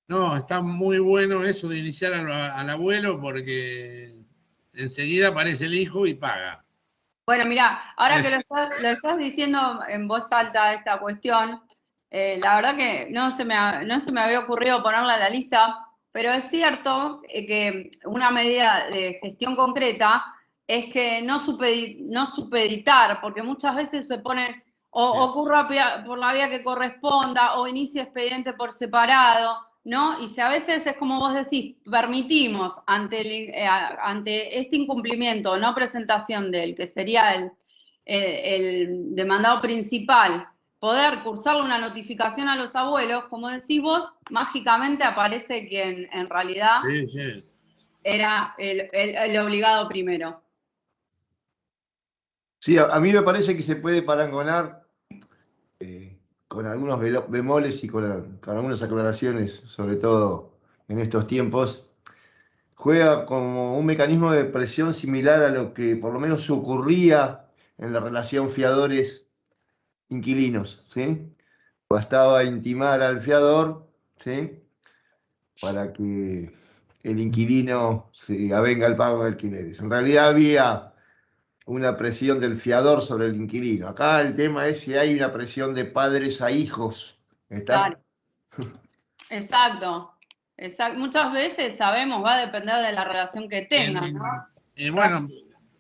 No, está muy bueno eso de iniciar al abuelo porque enseguida aparece el hijo y paga. Bueno, mira, ahora que lo estás diciendo en voz alta esta cuestión, la verdad que no se me había ocurrido ponerla en la lista, pero es cierto que una medida de gestión concreta es que no supeditar, porque muchas veces se pone, ocurra por la vía que corresponda, o inicie expediente por separado, ¿no? Y si a veces es como vos decís, permitimos ante este incumplimiento, no presentación de él, que sería el demandado principal, poder cursarle una notificación a los abuelos, como decís vos, mágicamente aparece quien en realidad era el obligado primero. Sí, a mí me parece que se puede parangonar con algunos bemoles y con algunas aclaraciones, sobre todo en estos tiempos. Juega como un mecanismo de presión similar a lo que por lo menos ocurría en la relación fiadores-inquilinos, ¿sí? Bastaba intimar al fiador, ¿sí? Para que el inquilino se avenga al pago de alquileres. En realidad había una presión del fiador sobre el inquilino. Acá el tema es si hay una presión de padres a hijos. ¿Está? Claro. Exacto. Muchas veces sabemos, va a depender de la relación que tengan, ¿no? Bueno,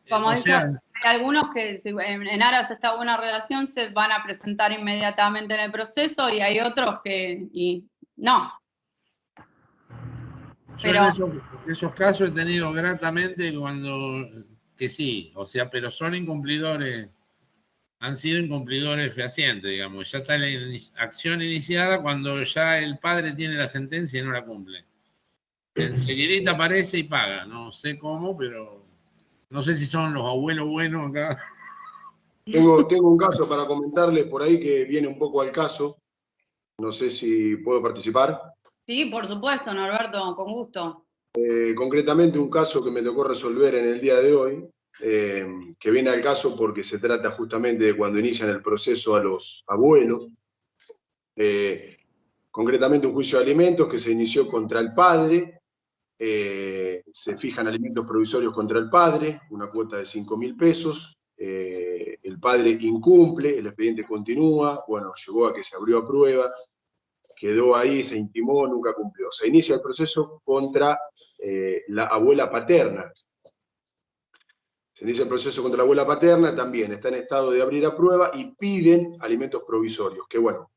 como dice, hay algunos que en aras de esta buena relación se van a presentar inmediatamente en el proceso y hay otros que no. Pero en esos casos he tenido gratamente que sí, o sea, pero son incumplidores han sido incumplidores fehacientes, digamos. Ya está la acción iniciada cuando ya el padre tiene la sentencia y no la cumple. Enseguidita aparece y paga. No sé cómo, pero no sé si son los abuelos buenos acá. Tengo un caso para comentarles por ahí que viene un poco al caso. No sé si puedo participar. Sí, por supuesto, Norberto, con gusto. Concretamente un caso que me tocó resolver en el día de hoy, que viene al caso porque se trata justamente de cuando inician el proceso a los abuelos. Concretamente un juicio de alimentos que se inició contra el padre. Se fijan alimentos provisorios contra el padre, una cuota de 5.000 pesos. El padre incumple, el expediente continúa, bueno, llegó a que se abrió a prueba, quedó ahí, se intimó, nunca cumplió. Se inicia el proceso contra la abuela paterna. Se inicia el proceso contra la abuela paterna, también está en estado de abrir a prueba y piden alimentos provisorios, que bueno,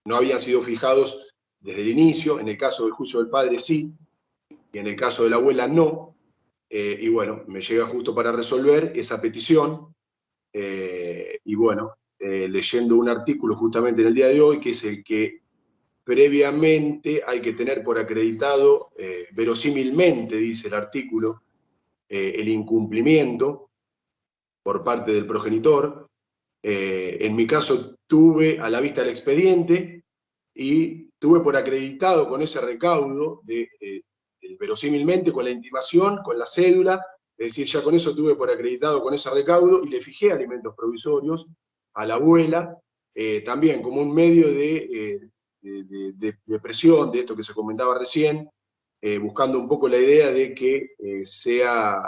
no habían sido fijados desde el inicio, en el caso del juicio del padre sí, y en el caso de la abuela no, y bueno, me llega justo para resolver esa petición, y bueno, leyendo un artículo justamente en el día de hoy, que es el que previamente hay que tener por acreditado, verosímilmente, dice el artículo, el incumplimiento por parte del progenitor. En mi caso tuve a la vista el expediente y tuve por acreditado con ese recaudo, verosímilmente, con la intimación, con la cédula, es decir, ya con eso tuve por acreditado con ese recaudo y le fijé alimentos provisorios a la abuela, también como un medio de presión, de esto que se comentaba recién, buscando un poco la idea de que sea,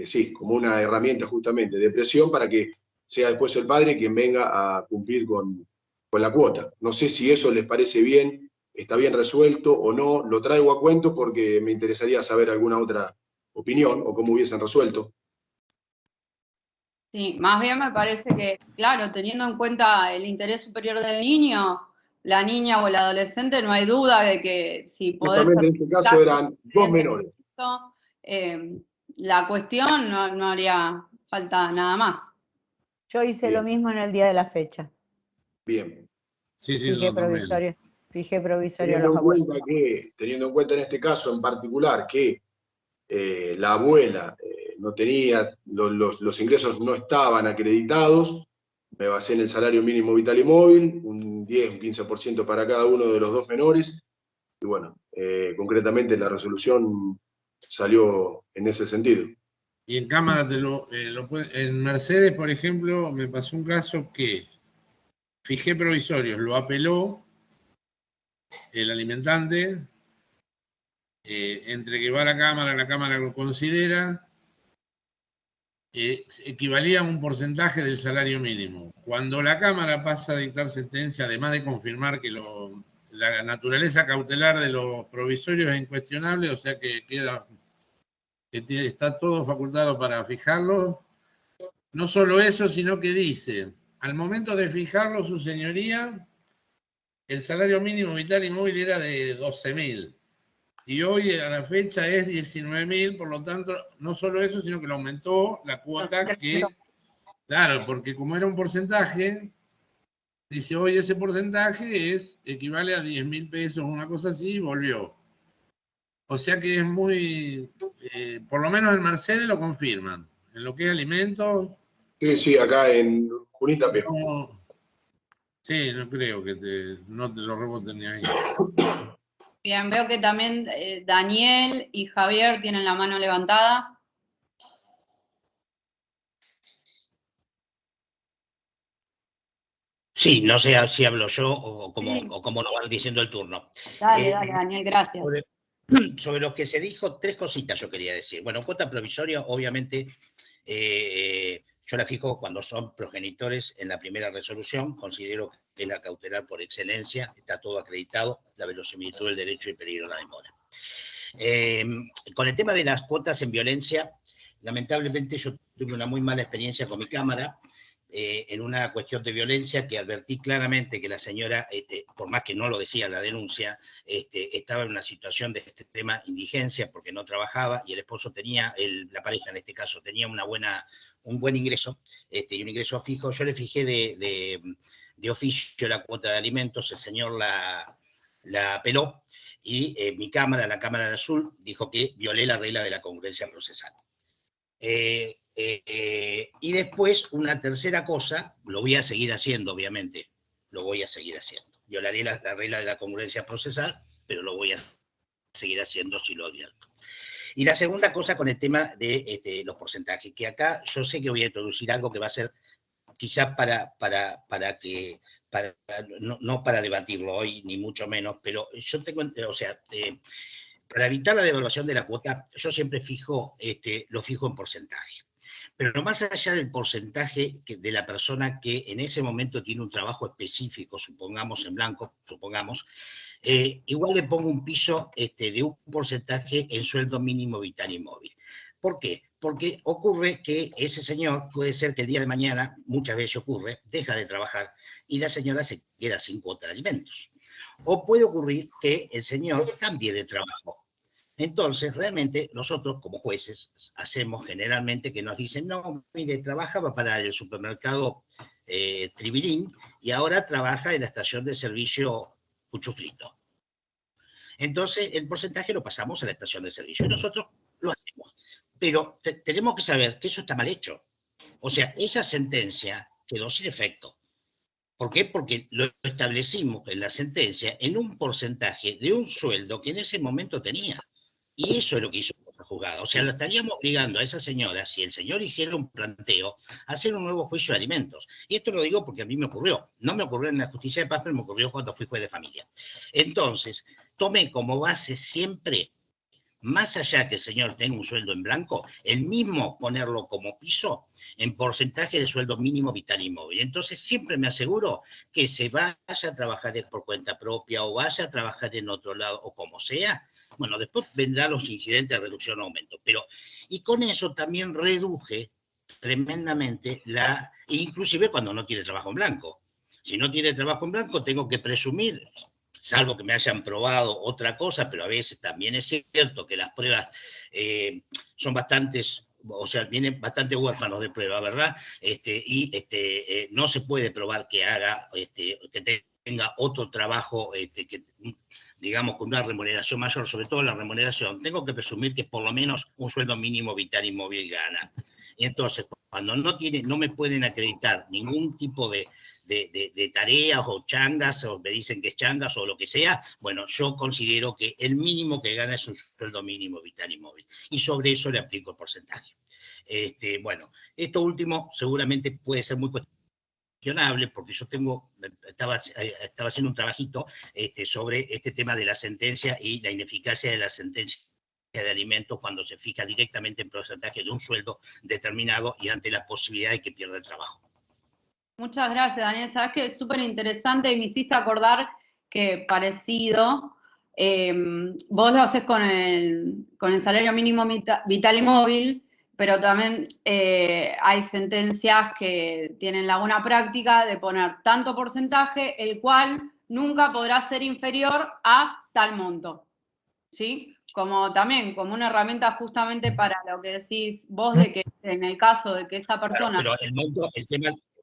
sí, como una herramienta justamente de presión para que sea después el padre quien venga a cumplir con la cuota. No sé si eso les parece bien, está bien resuelto o no, lo traigo a cuento porque me interesaría saber alguna otra opinión o cómo hubiesen resuelto. Sí, más bien me parece que, claro, teniendo en cuenta el interés superior del niño, la niña o el adolescente, no hay duda de que si podés... Justamente en este caso eran dos menores. La cuestión no haría falta nada más. Yo hice Bien. lo mismo en el día de la fecha. Bien. Sí, sí, Fijé yo también. provisorio a los abuelos. Teniendo en cuenta en este caso en particular que la abuela no tenía, los ingresos no estaban acreditados, me basé en el salario mínimo vital y móvil, un 10, un 15% para cada uno de los dos menores, y bueno, concretamente la resolución salió en ese sentido. Y en cámara en Mercedes, por ejemplo, me pasó un caso que fijé provisorios, lo apeló el alimentante, entre que va a la cámara lo considera, equivalía a un porcentaje del salario mínimo. Cuando la Cámara pasa a dictar sentencia, además de confirmar que la naturaleza cautelar de los provisorios es incuestionable, o sea que está todo facultado para fijarlo, no solo eso, sino que dice, al momento de fijarlo, su señoría, el salario mínimo vital y móvil era de 12.000. Y hoy a la fecha es 19.000, por lo tanto, no solo eso, sino que lo aumentó la cuota que, claro, porque como era un porcentaje, dice hoy ese porcentaje equivale a 10.000 pesos, una cosa así, y volvió. O sea que es muy, por lo menos en Mercedes lo confirman. En lo que es alimentos. Sí, acá en Junín también. No, sí, no creo que no te lo reboten ni ahí. Bien, veo que también Daniel y Javier tienen la mano levantada. Sí, no sé si hablo yo o como nos van diciendo el turno. Dale, Daniel, gracias. Sobre lo que se dijo, tres cositas yo quería decir. Bueno, cuota provisoria, obviamente, yo la fijo cuando son progenitores en la primera resolución, considero que es la cautelar por excelencia, está todo acreditado, la verosimilitud del derecho y peligro de la demora. Con el tema de las cuotas en violencia, lamentablemente yo tuve una muy mala experiencia con mi cámara, en una cuestión de violencia que advertí claramente que la señora, por más que no lo decía en la denuncia, estaba en una situación de extrema indigencia porque no trabajaba y el esposo tenía, la pareja en este caso, tenía una buena un buen ingreso y un ingreso fijo, yo le fijé de oficio la cuota de alimentos, el señor la apeló y mi cámara, la Cámara de Azul, dijo que violé la regla de la congruencia procesal. Y después, una tercera cosa, lo voy a seguir haciendo, obviamente, lo voy a seguir haciendo. Violaré la regla de la congruencia procesal, pero lo voy a seguir haciendo si lo advierto. Y la segunda cosa con el tema de los porcentajes, que acá yo sé que voy a introducir algo que va a ser quizás no para debatirlo hoy, ni mucho menos, pero yo tengo, o sea, para evitar la devaluación de la cuota, yo siempre lo fijo en porcentaje. Pero no más allá del porcentaje de la persona que en ese momento tiene un trabajo específico, supongamos en blanco, igual le pongo un piso de un porcentaje en sueldo mínimo vital y móvil. ¿Por qué? Porque ocurre que ese señor, puede ser que el día de mañana, muchas veces ocurre, deja de trabajar y la señora se queda sin cuota de alimentos. O puede ocurrir que el señor cambie de trabajo. Entonces, realmente, nosotros como jueces hacemos generalmente que nos dicen, no, mire, trabajaba para el supermercado Tribilín y ahora trabaja en la estación de servicio Cuchuflito. Entonces, el porcentaje lo pasamos a la estación de servicio y nosotros lo hacemos. Pero tenemos que saber que eso está mal hecho. O sea, esa sentencia quedó sin efecto. ¿Por qué? Porque lo establecimos en la sentencia en un porcentaje de un sueldo que en ese momento tenía. Y eso es lo que hizo el juzgado. O sea, lo estaríamos obligando a esa señora, si el señor hiciera un planteo, a hacer un nuevo juicio de alimentos. Y esto lo digo porque a mí me ocurrió. No me ocurrió en la justicia de paz, pero me ocurrió cuando fui juez de familia. Entonces, tomé como base siempre, más allá que el señor tenga un sueldo en blanco, el mismo ponerlo como piso en porcentaje de sueldo mínimo vital y móvil. Entonces siempre me aseguro que se vaya a trabajar por cuenta propia o vaya a trabajar en otro lado o como sea. Bueno, después vendrán los incidentes de reducción o aumento. Y con eso también reduje tremendamente inclusive cuando no tiene trabajo en blanco. Si no tiene trabajo en blanco, tengo que presumir, salvo que me hayan probado otra cosa, pero a veces también es cierto que las pruebas son bastantes, o sea, vienen bastante huérfanos de prueba, ¿verdad? No se puede probar que haga, que tenga otro trabajo, digamos, con una remuneración mayor, sobre todo la remuneración. Tengo que presumir que por lo menos un sueldo mínimo vital y móvil gana. Y entonces, cuando no me pueden acreditar ningún tipo de tareas o changas, o me dicen que es changas o lo que sea, bueno, yo considero que el mínimo que gana es un sueldo mínimo vital y móvil. Y sobre eso le aplico el porcentaje. Bueno, esto último seguramente puede ser muy cuestionable, porque yo estaba haciendo un trabajito sobre este tema de la sentencia y la ineficacia de la sentencia de alimentos cuando se fija directamente en porcentaje de un sueldo determinado y ante la posibilidad de que pierda el trabajo. Muchas gracias, Daniel. Sabes que es súper interesante y me hiciste acordar que parecido, vos lo haces con el salario mínimo vital y móvil, pero también hay sentencias que tienen la buena práctica de poner tanto porcentaje, el cual nunca podrá ser inferior a tal monto, ¿sí? También como una herramienta justamente para lo que decís vos, de que en el caso de que esa persona... Claro, pero el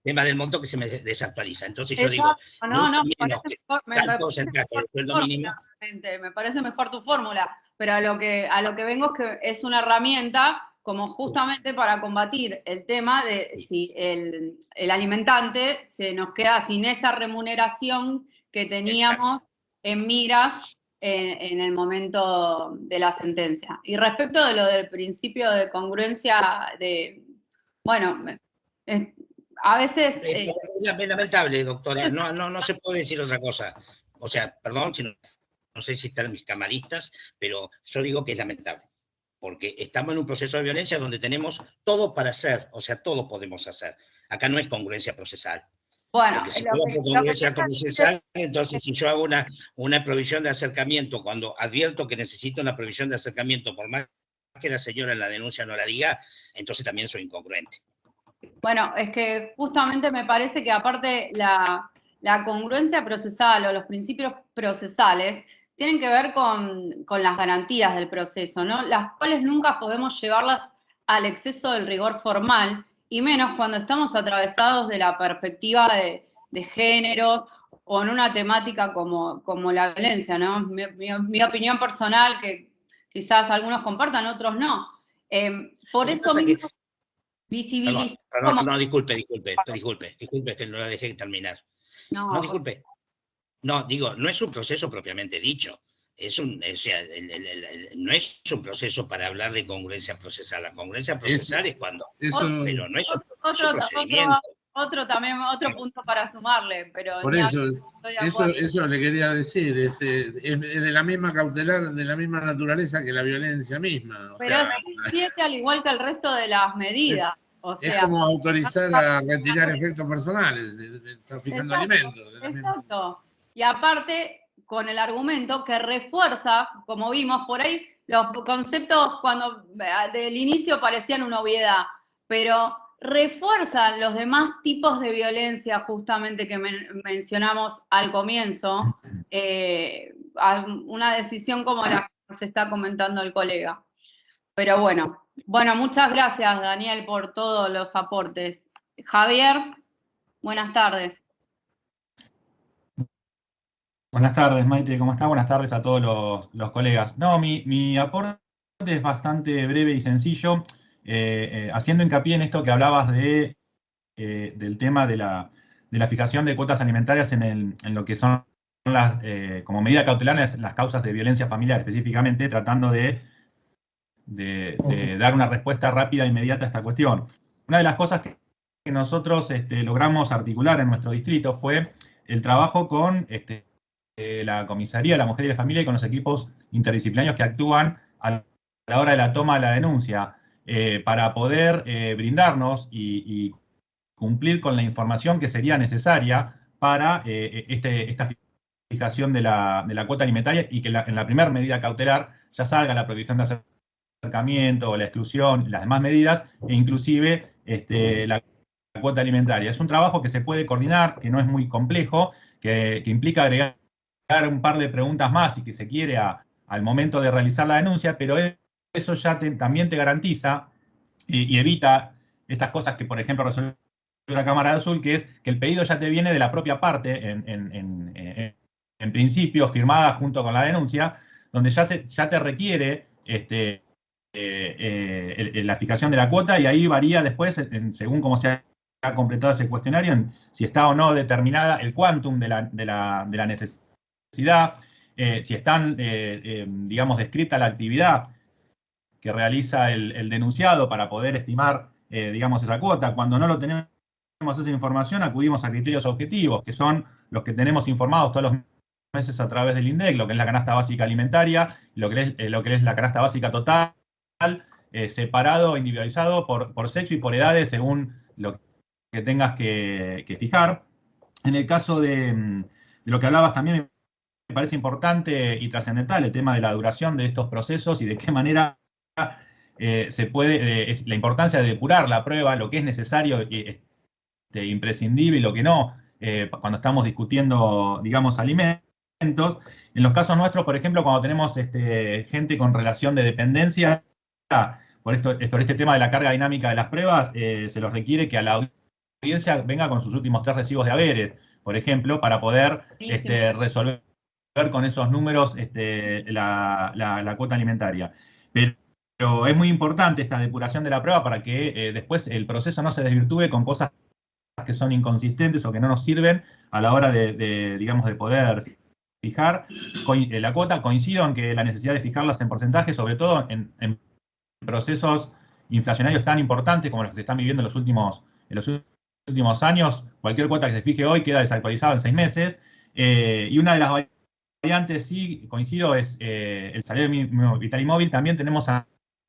tema del monto que se me desactualiza. Entonces yo digo, me parece mejor tu fórmula, pero a lo que vengo es que es una herramienta como justamente para combatir el tema de si el alimentante se nos queda sin esa remuneración que teníamos en miras en el momento de la sentencia. Y respecto de lo del principio de congruencia, bueno, a veces... Es lamentable, doctora, no se puede decir otra cosa. O sea, perdón, no sé si están mis camaristas, pero yo digo que es lamentable, porque estamos en un proceso de violencia donde tenemos todo para hacer, o sea, todo podemos hacer. Acá no es congruencia procesal. Bueno, porque si yo hago congruencia procesal, entonces si yo hago una provisión de acercamiento, cuando advierto que necesito una provisión de acercamiento, por más que la señora en la denuncia no la diga, entonces también soy incongruente. Bueno, es que justamente me parece que aparte la congruencia procesal o los principios procesales tienen que ver con las garantías del proceso, ¿no? Las cuales nunca podemos llevarlas al exceso del rigor formal y menos cuando estamos atravesados de la perspectiva de género o en una temática como la violencia, ¿no? Mi opinión personal, que quizás algunos compartan, otros no. Por eso mismo, visibilizar... Perdón, no, disculpe, que no la dejé terminar. No, disculpe. No, digo, no es un proceso propiamente dicho. No es un proceso para hablar de congruencia procesal. La congruencia procesal es cuando... pero no es un procedimiento. Otro punto para sumarle, pero... Por eso le quería decir, es de la misma cautelar, de la misma naturaleza que la violencia misma. Pero es al igual que el resto de las medidas. Es como autorizar a retirar efectos personales, de estar fijando alimentos. Exacto. Y aparte, con el argumento que refuerza, como vimos por ahí, los conceptos cuando del inicio parecían una obviedad, pero refuerzan los demás tipos de violencia justamente que mencionamos al comienzo, una decisión como la que nos está comentando el colega. Pero bueno, muchas gracias, Daniel, por todos los aportes. Javier, buenas tardes. Buenas tardes, Maite, ¿cómo está? Buenas tardes a todos los colegas. No, mi aporte es bastante breve y sencillo, haciendo hincapié en esto que hablabas del tema de la fijación de cuotas alimentarias en lo que son como medida cautelar las causas de violencia familiar, específicamente tratando de dar una respuesta rápida e inmediata a esta cuestión. Una de las cosas que nosotros logramos articular en nuestro distrito fue el trabajo con la Comisaría de la Mujer y la Familia y con los equipos interdisciplinarios que actúan a la hora de la toma de la denuncia, para poder brindarnos y cumplir con la información que sería necesaria para esta fijación de la cuota alimentaria y que en la primera medida cautelar ya salga la prohibición de acercamiento, la exclusión, las demás medidas, e inclusive la cuota alimentaria. Es un trabajo que se puede coordinar, que no es muy complejo, que implica agregar un par de preguntas más y que se quiere al momento de realizar la denuncia, pero eso ya también te garantiza y evita estas cosas que, por ejemplo, resolvió la Cámara de Azul, que es que el pedido ya te viene de la propia parte, en principio, firmada junto con la denuncia, donde ya te requiere la fijación de la cuota, y ahí varía después, según cómo se ha completado ese cuestionario, si está o no determinada el quantum de la necesidad, si están, digamos, descrita la actividad que realiza el denunciado para poder estimar, digamos, esa cuota. Cuando no lo tenemos esa información, acudimos a criterios objetivos, que son los que tenemos informados todos los meses a través del INDEC, lo que es la canasta básica alimentaria, lo que es la canasta básica total, separado, individualizado por sexo y por edades, según lo que tengas que fijar. En el caso de lo que hablabas también, me parece importante y trascendental el tema de la duración de estos procesos y de qué manera se puede, la importancia de depurar la prueba, lo que es necesario, imprescindible y lo que no, cuando estamos discutiendo, digamos, alimentos. En los casos nuestros, por ejemplo, cuando tenemos gente con relación de dependencia, por este tema de la carga dinámica de las pruebas, se los requiere que a la audiencia venga con sus últimos 3 recibos de haberes, por ejemplo, para poder resolver con esos números la cuota alimentaria. Pero es muy importante esta depuración de la prueba para que después el proceso no se desvirtúe con cosas que son inconsistentes o que no nos sirven a la hora digamos, de poder fijar la cuota. Coincido en que la necesidad de fijarlas en porcentaje, sobre todo en procesos inflacionarios tan importantes como los que se están viviendo en los últimos años, cualquier cuota que se fije hoy queda desactualizada en 6 meses. Y una de las variantes, sí, coincido, es el salario mínimo vital y móvil. También tenemos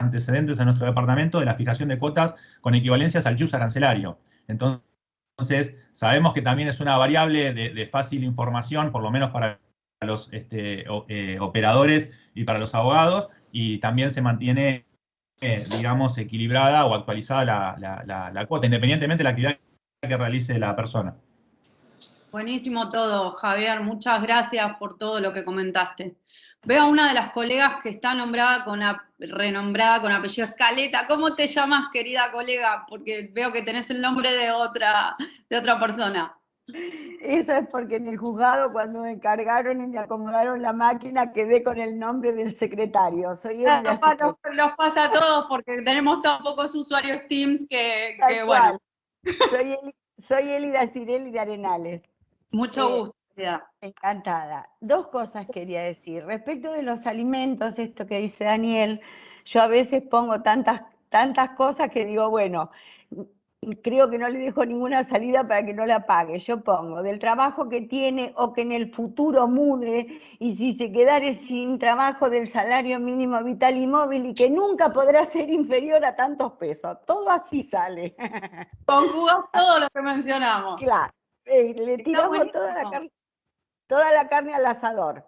antecedentes en nuestro departamento de la fijación de cuotas con equivalencias al jus arancelario. Entonces, sabemos que también es una variable de fácil información, por lo menos para los operadores y para los abogados, y también se mantiene, digamos, equilibrada o actualizada la cuota, independientemente de la actividad que realice la persona. Buenísimo todo, Javier. Muchas gracias por todo lo que comentaste. Veo a una de las colegas que está nombrada renombrada con apellido Escaleta. ¿Cómo te llamas, querida colega? Porque veo que tenés el nombre de otra persona. Eso es porque en el juzgado, cuando me encargaron y me acomodaron la máquina, quedé con el nombre del secretario. Soy Elida Cirelli. Nos pasa a todos porque tenemos tan pocos usuarios Teams que Tal bueno. cual. Soy Elida Cirelli de Arenales. Mucho gusto, Elida. Encantada. Dos cosas quería decir. Respecto de los alimentos, esto que dice Daniel, yo a veces pongo tantas cosas que digo, bueno, creo que no le dejo ninguna salida para que no la pague. Yo pongo del trabajo que tiene o que en el futuro mude, y si se quedare sin trabajo, del salario mínimo vital y móvil, y que nunca podrá ser inferior a tantos pesos. Todo así sale. Conjugas todo lo que mencionamos. Claro, le tiramos toda la carne al asador.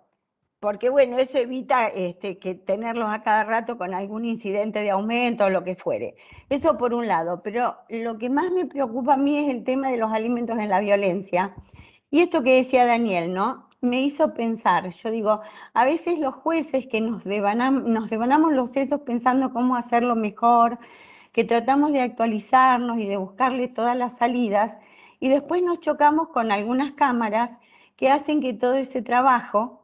Porque bueno, eso evita que tenerlos a cada rato con algún incidente de aumento o lo que fuere. Eso por un lado, pero lo que más me preocupa a mí es el tema de los alimentos en la violencia. Y esto que decía Daniel, ¿no? Me hizo pensar, yo digo, a veces los jueces que nos devanamos los sesos pensando cómo hacerlo mejor, que tratamos de actualizarnos y de buscarle todas las salidas, y después nos chocamos con algunas cámaras que hacen que todo ese trabajo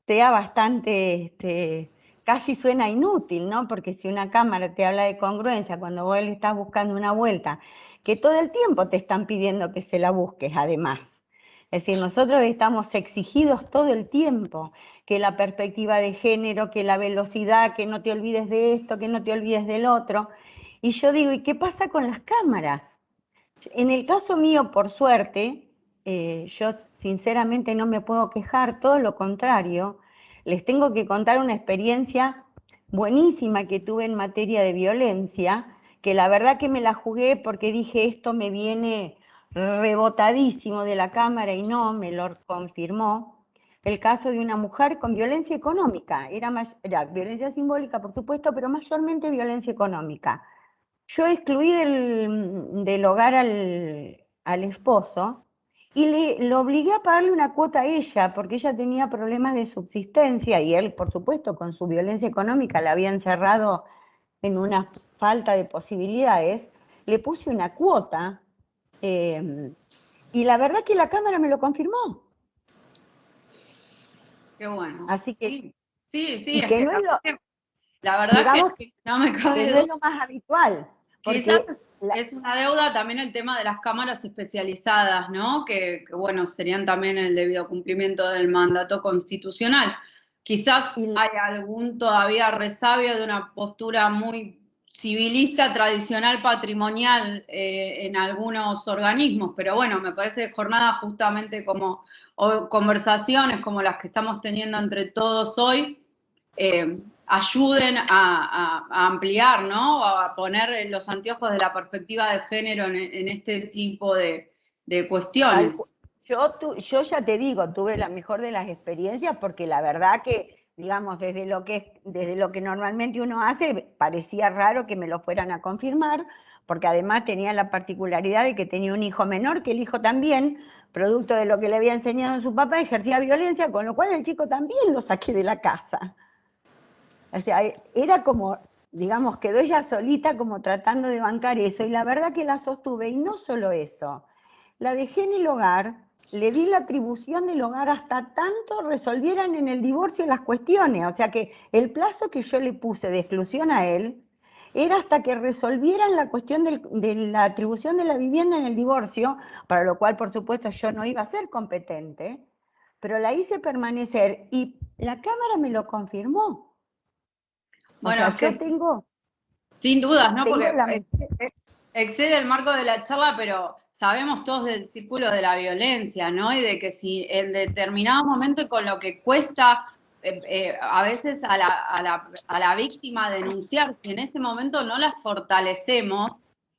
sea bastante, casi suena inútil, ¿no? Porque si una cámara te habla de congruencia cuando vos le estás buscando una vuelta, que todo el tiempo te están pidiendo que se la busques además. Es decir, nosotros estamos exigidos todo el tiempo, que la perspectiva de género, que la velocidad, que no te olvides de esto, que no te olvides del otro. Y yo digo, ¿y qué pasa con las cámaras? En el caso mío, por suerte, yo sinceramente no me puedo quejar, todo lo contrario. Les tengo que contar una experiencia buenísima que tuve en materia de violencia, que la verdad que me la jugué porque dije, esto me viene rebotadísimo de la cámara, y no, me lo confirmó. El caso de una mujer con violencia económica, era violencia simbólica, por supuesto, pero mayormente violencia económica. Yo excluí del hogar al esposo y lo obligué a pagarle una cuota a ella, porque ella tenía problemas de subsistencia y él, por supuesto, con su violencia económica la había encerrado en una falta de posibilidades. Le puse una cuota y la verdad que la Cámara me lo confirmó. Qué bueno. Así que, sí, es que no es la verdad digamos es que no me cabe que no es lo más habitual. Quizás es una deuda también el tema de las cámaras especializadas, ¿no? Que bueno, serían también el debido cumplimiento del mandato constitucional. Quizás hay algún todavía resabio de una postura muy civilista, tradicional, patrimonial en algunos organismos, pero bueno, me parece que jornadas justamente como o conversaciones como las que estamos teniendo entre todos hoy, ayuden a ampliar, ¿no? A poner los anteojos de la perspectiva de género en este tipo de cuestiones. Yo ya te digo, tuve la mejor de las experiencias porque la verdad que, digamos, desde lo que normalmente uno hace, parecía raro que me lo fueran a confirmar, porque además tenía la particularidad de que tenía un hijo menor, que el hijo también, producto de lo que le había enseñado su papá, ejercía violencia, con lo cual el chico también lo saqué de la casa. O sea, era como, digamos, quedó ella solita como tratando de bancar eso, y la verdad que la sostuve, y no solo eso, la dejé en el hogar, le di la atribución del hogar hasta tanto resolvieran en el divorcio las cuestiones, o sea que el plazo que yo le puse de exclusión a él era hasta que resolvieran la cuestión de la atribución de la vivienda en el divorcio, para lo cual, por supuesto, yo no iba a ser competente, pero la hice permanecer, y la Cámara me lo confirmó. Bueno, o sea, yo tengo... Sin dudas, ¿no? Porque la... excede el marco de la charla, pero sabemos todos del círculo de la violencia, ¿no? Y de que si en determinado momento, con lo que cuesta a veces a la víctima denunciar, si en ese momento no las fortalecemos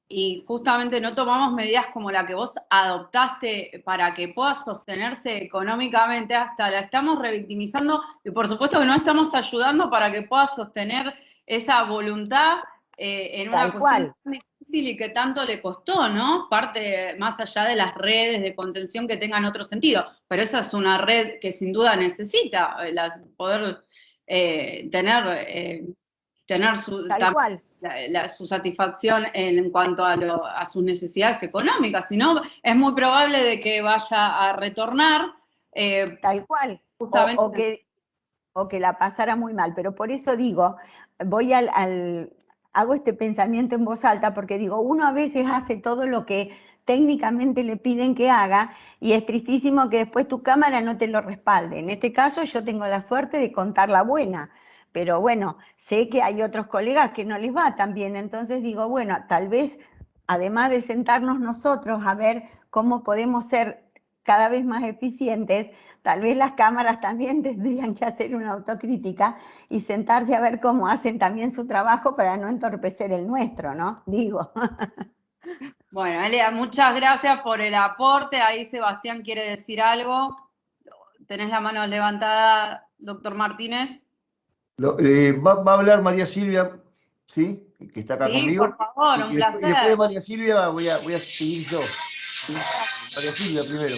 y justamente no tomamos medidas como la que vos adoptaste para que pueda sostenerse económicamente, hasta la estamos revictimizando y por supuesto que no estamos ayudando para que pueda sostener esa voluntad en una cuestión tan difícil y que tanto le costó, ¿no? Parte más allá de las redes de contención que tengan otro sentido, pero esa es una red que sin duda necesita poder tener tener Tal cual. su satisfacción en cuanto a sus necesidades económicas, si no, es muy probable de que vaya a retornar. Tal cual, justamente. o que la pasara muy mal, pero por eso digo, hago este pensamiento en voz alta, porque digo, uno a veces hace todo lo que técnicamente le piden que haga, y es tristísimo que después tu cámara no te lo respalde. En este caso yo tengo la suerte de contar la buena, pero bueno, sé que hay otros colegas que no les va tan bien, entonces digo, bueno, tal vez, además de sentarnos nosotros a ver cómo podemos ser cada vez más eficientes, tal vez las cámaras también tendrían que hacer una autocrítica y sentarse a ver cómo hacen también su trabajo para no entorpecer el nuestro, ¿no? Digo. Bueno, Elia, muchas gracias por el aporte. Ahí Sebastián quiere decir algo. ¿Tenés la mano levantada, doctor Martínez? Va a hablar María Silvia, ¿sí? Que está acá conmigo. Por favor, un placer. Y después de María Silvia voy a seguir yo. ¿Sí? María Silvia primero.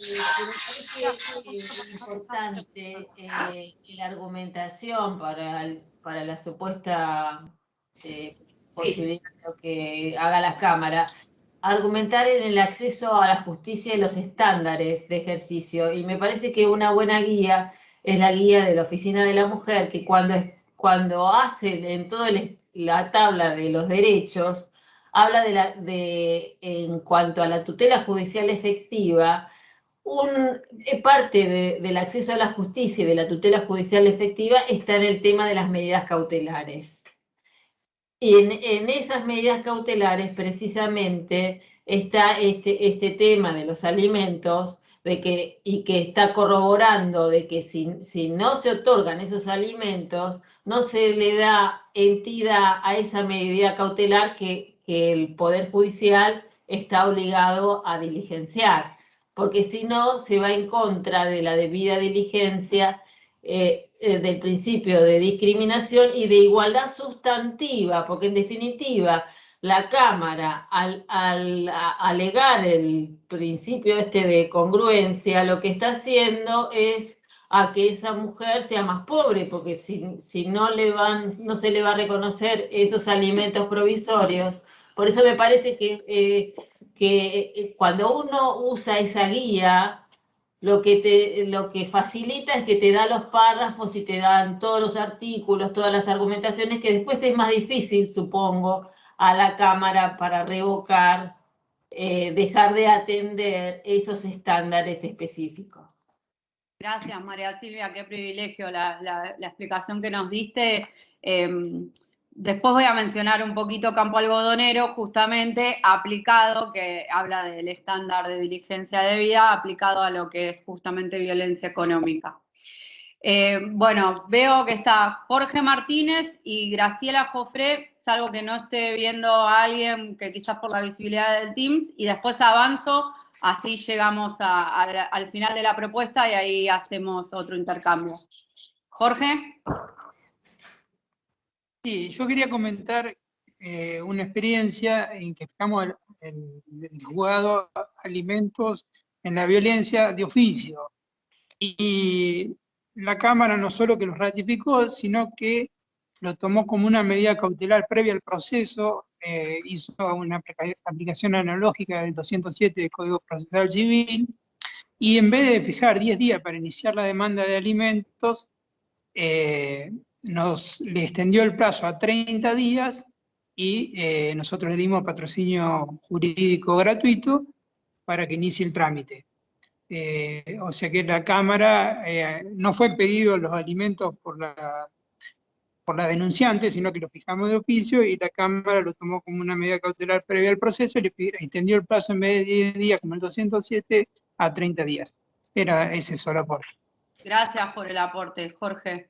Me parece importante la argumentación para la supuesta posibilidad de lo que haga la Cámara. Argumentar en el acceso a la justicia y los estándares de ejercicio. Y me parece que una buena guía es la guía de la Oficina de la Mujer, que cuando hace en toda la tabla de los derechos, habla en cuanto a la tutela judicial efectiva, parte del acceso a la justicia y de la tutela judicial efectiva está en el tema de las medidas cautelares. Y en esas medidas cautelares precisamente está este tema de los alimentos, y que está corroborando de que si no se otorgan esos alimentos, no se le da entidad a esa medida cautelar que el Poder Judicial está obligado a diligenciar, porque si no se va en contra de la debida diligencia, del principio de discriminación y de igualdad sustantiva, porque en definitiva la Cámara, al alegar el principio de congruencia, lo que está haciendo es a que esa mujer sea más pobre, porque si no se le va a reconocer esos alimentos provisorios. Por eso me parece que cuando uno usa esa guía, lo que facilita es que te da los párrafos y te dan todos los artículos, todas las argumentaciones, que después es más difícil, supongo, a la Cámara para revocar, dejar de atender esos estándares específicos. Gracias, María Silvia, qué privilegio la explicación que nos diste. Después voy a mencionar un poquito Campo Algodonero, justamente aplicado, que habla del estándar de diligencia debida, aplicado a lo que es justamente violencia económica. Bueno, veo que está Jorge Martínez y Graciela Jofré, salvo que no esté viendo a alguien que quizás por la visibilidad del Teams, y después avanzo, así llegamos al final de la propuesta y ahí hacemos otro intercambio. Jorge. Sí, yo quería comentar una experiencia en que estamos jugado alimentos en la violencia de oficio. Y la Cámara no solo que los ratificó, sino que lo tomó como una medida cautelar previa al proceso, hizo una aplicación analógica del 207 del Código Procesal Civil, y en vez de fijar 10 días para iniciar la demanda de alimentos, le extendió el plazo a 30 días y nosotros le dimos patrocinio jurídico gratuito para que inicie el trámite. O sea que la Cámara no fue pedido los alimentos por la denunciante, sino que lo fijamos de oficio y la Cámara lo tomó como una medida cautelar previa al proceso y le extendió el plazo en vez de 10 días como el 207 a 30 días. Era ese solo aporte. Gracias por el aporte, Jorge.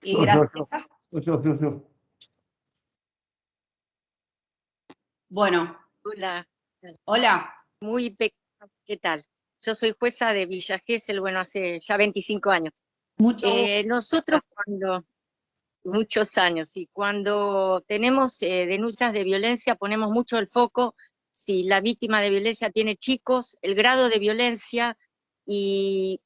Y gracias. Bueno. Hola. Hola. Muy pequeño. ¿Qué tal? Yo soy jueza de Villa Gesell, bueno, hace ya 25 años. Nosotros muchos años, y cuando tenemos denuncias de violencia ponemos mucho el foco si la víctima de violencia tiene chicos, el grado de violencia, y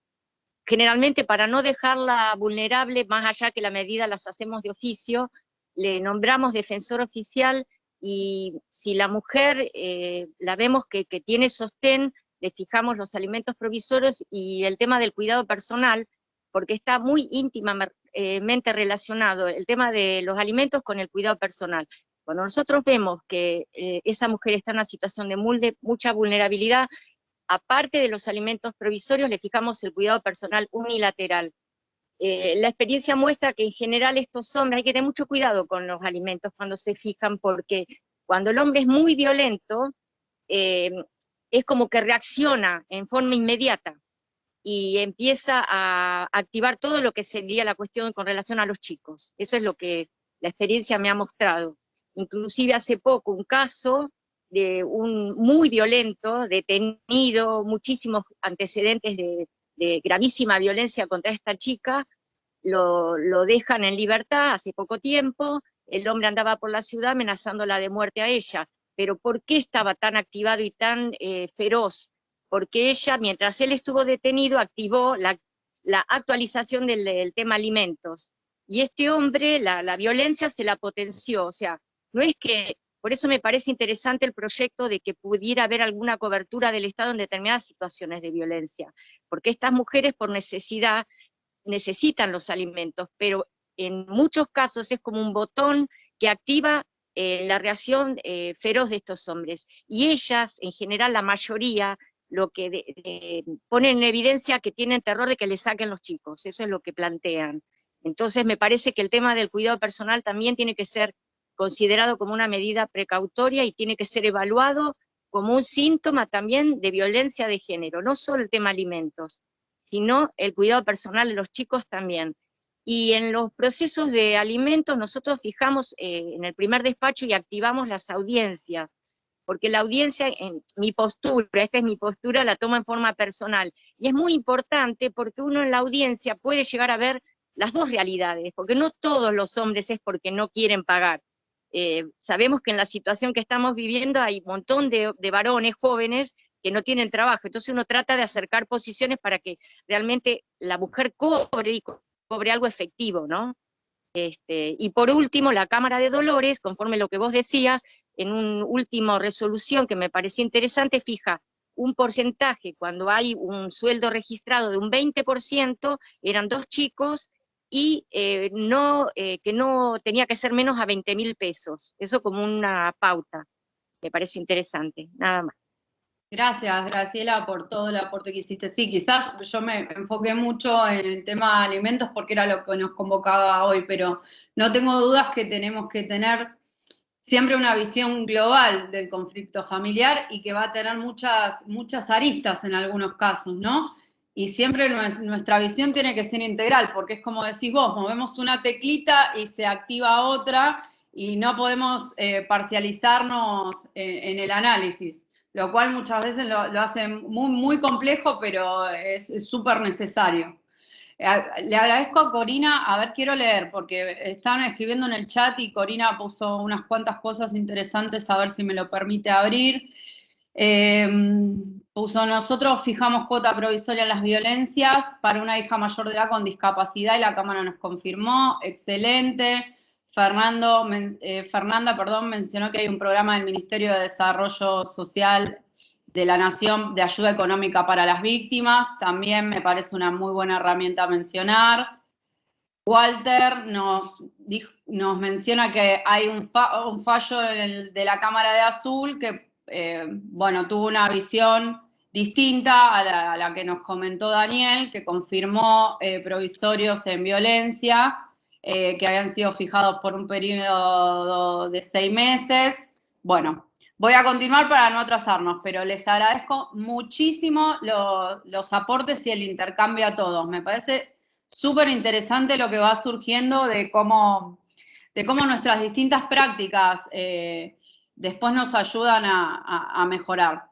generalmente para no dejarla vulnerable, más allá que la medida las hacemos de oficio, le nombramos defensor oficial, y si la mujer la vemos que tiene sostén, le fijamos los alimentos provisorios y el tema del cuidado personal, porque está muy íntimamente relacionado el tema de los alimentos con el cuidado personal. Cuando nosotros vemos que esa mujer está en una situación de mucha vulnerabilidad, aparte de los alimentos provisorios, le fijamos el cuidado personal unilateral. La experiencia muestra que en general estos hombres, hay que tener mucho cuidado con los alimentos cuando se fijan, porque cuando el hombre es muy violento, es como que reacciona en forma inmediata y empieza a activar todo lo que sería la cuestión con relación a los chicos. Eso es lo que la experiencia me ha mostrado. Inclusive hace poco un caso de un muy violento, detenido, muchísimos antecedentes de gravísima violencia contra esta chica, lo dejan en libertad hace poco tiempo, el hombre andaba por la ciudad amenazándola de muerte a ella. Pero ¿por qué estaba tan activado y tan feroz? Porque ella, mientras él estuvo detenido, activó la actualización del tema alimentos. Y este hombre, la violencia se la potenció. O sea, no es que, por eso me parece interesante el proyecto de que pudiera haber alguna cobertura del Estado en determinadas situaciones de violencia. Porque estas mujeres, por necesidad, necesitan los alimentos, pero en muchos casos es como un botón que activa la reacción feroz de estos hombres. Y ellas, en general, la mayoría, lo que ponen en evidencia que tienen terror de que les saquen los chicos, eso es lo que plantean. Entonces me parece que el tema del cuidado personal también tiene que ser considerado como una medida precautoria y tiene que ser evaluado como un síntoma también de violencia de género, no solo el tema alimentos, sino el cuidado personal de los chicos también. Y en los procesos de alimentos nosotros fijamos en el primer despacho y activamos las audiencias, porque la audiencia, en mi postura, esta es mi postura, la toma en forma personal, y es muy importante porque uno en la audiencia puede llegar a ver las dos realidades, porque no todos los hombres es porque no quieren pagar. Sabemos que en la situación que estamos viviendo hay un montón de varones jóvenes que no tienen trabajo, entonces uno trata de acercar posiciones para que realmente la mujer cobre y cobre algo efectivo, ¿no? Y por último, la Cámara de Dolores, conforme lo que vos decías, en una última resolución que me pareció interesante, fija un porcentaje, cuando hay un sueldo registrado de un 20%, eran 2 chicos, y que no tenía que ser menos a 20.000 pesos. Eso como una pauta. Me pareció interesante, nada más. Gracias, Graciela, por todo el aporte que hiciste. Sí, quizás yo me enfoqué mucho en el tema de alimentos porque era lo que nos convocaba hoy, pero no tengo dudas que tenemos que tener siempre una visión global del conflicto familiar y que va a tener muchas aristas en algunos casos, ¿no? Y siempre nuestra visión tiene que ser integral, porque es como decís vos, movemos una teclita y se activa otra y no podemos parcializarnos en el análisis, lo cual muchas veces lo hace muy, muy complejo, pero es súper necesario. Le agradezco a Corina, a ver, quiero leer, porque estaban escribiendo en el chat y Corina puso unas cuantas cosas interesantes, a ver si me lo permite abrir. Puso, nosotros fijamos cuota provisoria en las violencias para una hija mayor de edad con discapacidad y la Cámara nos confirmó, excelente. Fernanda, mencionó que hay un programa del Ministerio de Desarrollo Social de la Nación de ayuda económica para las víctimas, también me parece una muy buena herramienta a mencionar. Walter nos menciona que hay un fallo de la Cámara de Azul que, bueno, tuvo una visión distinta a la que nos comentó Daniel, que confirmó provisorios en violencia, que habían sido fijados por un periodo de 6 meses. Bueno, voy a continuar para no atrasarnos, pero les agradezco muchísimo los aportes y el intercambio a todos. Me parece súper interesante lo que va surgiendo de cómo nuestras distintas prácticas después nos ayudan a mejorar.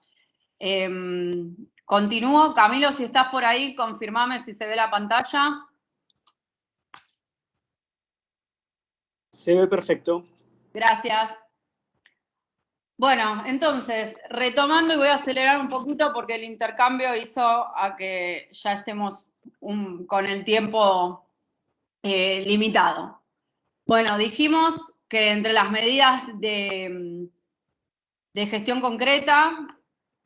Continúo. Camilo, si estás por ahí, confirmame si se ve la pantalla. Se ve perfecto. Gracias. Bueno, entonces, retomando, y voy a acelerar un poquito porque el intercambio hizo a que ya estemos con el tiempo limitado. Bueno, dijimos que entre las medidas de gestión concreta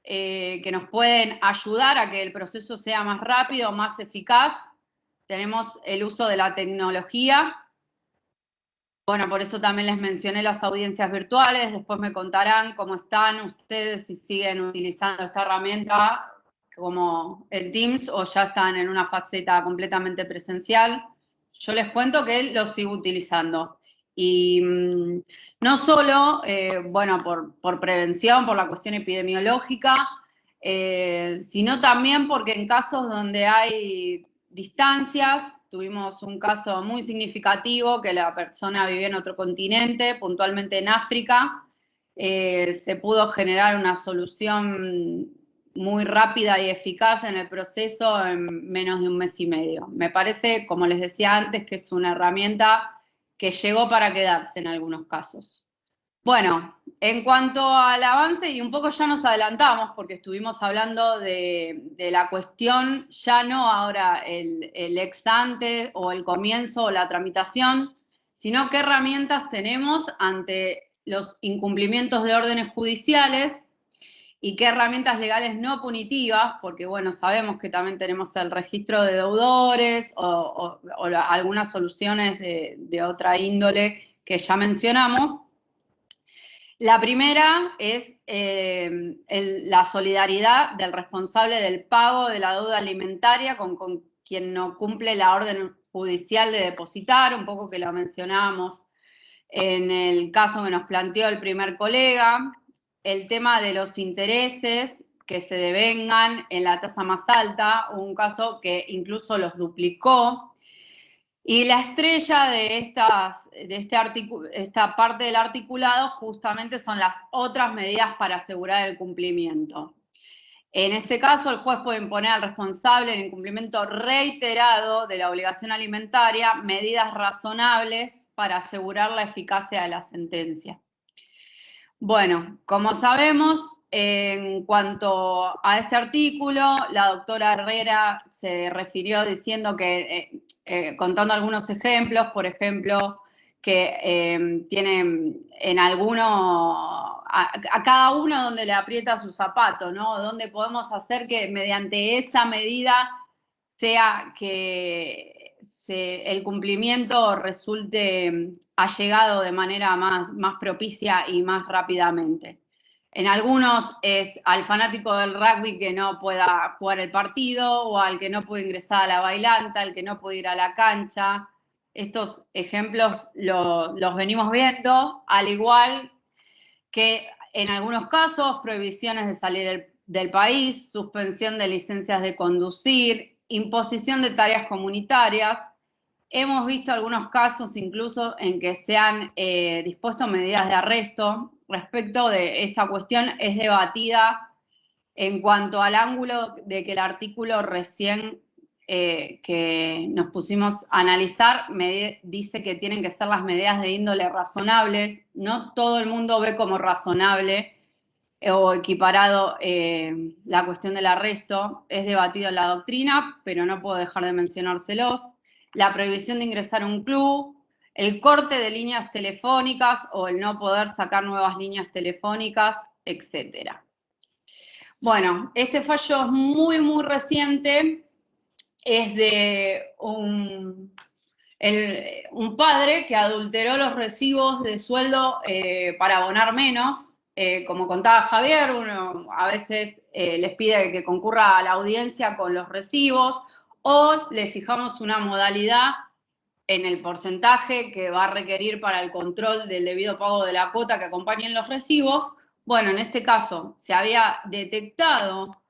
que nos pueden ayudar a que el proceso sea más rápido, más eficaz, tenemos el uso de la tecnología. Bueno, por eso también les mencioné las audiencias virtuales. Después me contarán cómo están ustedes, si siguen utilizando esta herramienta como el Teams o ya están en una faceta completamente presencial. Yo les cuento que lo sigo utilizando. Y no solo, bueno, por prevención, por la cuestión epidemiológica, sino también porque en casos donde hay distancias, tuvimos un caso muy significativo que la persona vivía en otro continente, puntualmente en África, se pudo generar una solución muy rápida y eficaz en el proceso en menos de 1 mes y medio. Me parece, como les decía antes, que es una herramienta que llegó para quedarse en algunos casos. Bueno, en cuanto al avance, y un poco ya nos adelantamos porque estuvimos hablando de la cuestión, ya no ahora el ex ante o el comienzo o la tramitación, sino qué herramientas tenemos ante los incumplimientos de órdenes judiciales y qué herramientas legales no punitivas, porque bueno, sabemos que también tenemos el registro de deudores o algunas soluciones de otra índole que ya mencionamos. La primera es la solidaridad del responsable del pago de la deuda alimentaria con quien no cumple la orden judicial de depositar, un poco que lo mencionábamos en el caso que nos planteó el primer colega, el tema de los intereses que se devengan en la tasa más alta, un caso que incluso los duplicó. Y la estrella de esta parte del articulado justamente son las otras medidas para asegurar el cumplimiento. En este caso, el juez puede imponer al responsable el incumplimiento reiterado de la obligación alimentaria medidas razonables para asegurar la eficacia de la sentencia. Bueno, como sabemos, en cuanto a este artículo, la doctora Herrera se refirió diciendo que, contando algunos ejemplos, por ejemplo, que tienen en alguno, a cada uno donde le aprieta su zapato, ¿no? Donde podemos hacer que mediante esa medida sea que el cumplimiento resulte allegado de manera más propicia y más rápidamente. En algunos es al fanático del rugby que no pueda jugar el partido, o al que no puede ingresar a la bailanta, al que no puede ir a la cancha. Estos ejemplos los venimos viendo, al igual que en algunos casos prohibiciones de salir del país, suspensión de licencias de conducir, imposición de tareas comunitarias. Hemos visto algunos casos incluso en que se han dispuesto medidas de arresto. Respecto de esta cuestión es debatida en cuanto al ángulo de que el artículo recién que nos pusimos a analizar dice que tienen que ser las medidas de índole razonables. No todo el mundo ve como razonable o equiparado la cuestión del arresto. Es debatido en la doctrina, pero no puedo dejar de mencionárselos. La prohibición de ingresar a un club, el corte de líneas telefónicas o el no poder sacar nuevas líneas telefónicas, etc. Bueno, este fallo es muy reciente. Es de un padre que adulteró los recibos de sueldo para abonar menos. Como contaba Javier, uno a veces les pide que concurra a la audiencia con los recibos, o le fijamos una modalidad en el porcentaje que va a requerir para el control del debido pago de la cuota que acompañen los recibos. Bueno, en este caso se había detectado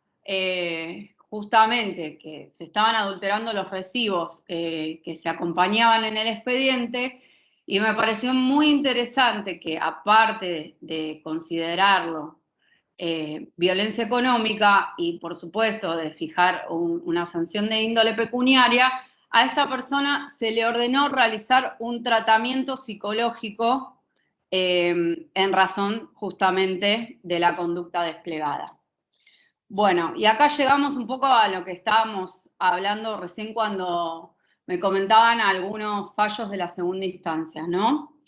justamente que se estaban adulterando los recibos que se acompañaban en el expediente, y me pareció muy interesante que, aparte de considerarlo violencia económica y, por supuesto, de fijar una sanción de índole pecuniaria, a esta persona se le ordenó realizar un tratamiento psicológico en razón justamente de la conducta desplegada. Bueno, y acá llegamos un poco a lo que estábamos hablando recién cuando me comentaban algunos fallos de la segunda instancia, ¿no?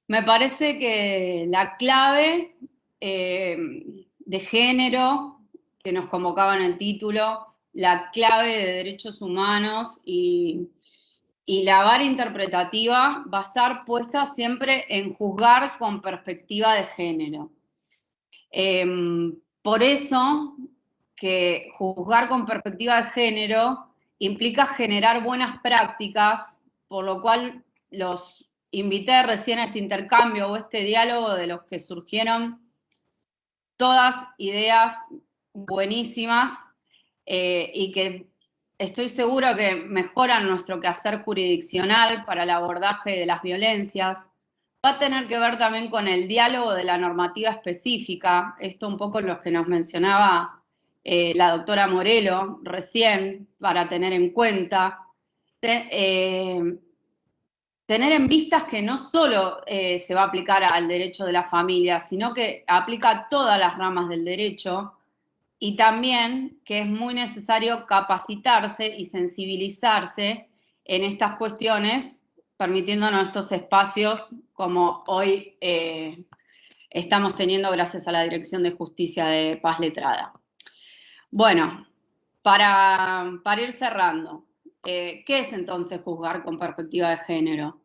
Me parece que la clave de género que nos convocaba en el título, la clave de derechos humanos y la vara interpretativa va a estar puesta siempre en juzgar con perspectiva de género. Por eso que juzgar con perspectiva de género implica generar buenas prácticas, por lo cual los invité recién a este intercambio o este diálogo de los que surgieron todas ideas buenísimas y que estoy segura que mejoran nuestro quehacer jurisdiccional para el abordaje de las violencias. Va a tener que ver también con el diálogo de la normativa específica, esto un poco lo que nos mencionaba la doctora Morelo recién, para tener en cuenta. Tener en vistas que no solo se va a aplicar al derecho de la familia, sino que aplica a todas las ramas del derecho, y también que es muy necesario capacitarse y sensibilizarse en estas cuestiones, permitiéndonos estos espacios como hoy estamos teniendo gracias a la Dirección de Justicia de Paz Letrada. Bueno, para ir cerrando, ¿qué es entonces juzgar con perspectiva de género?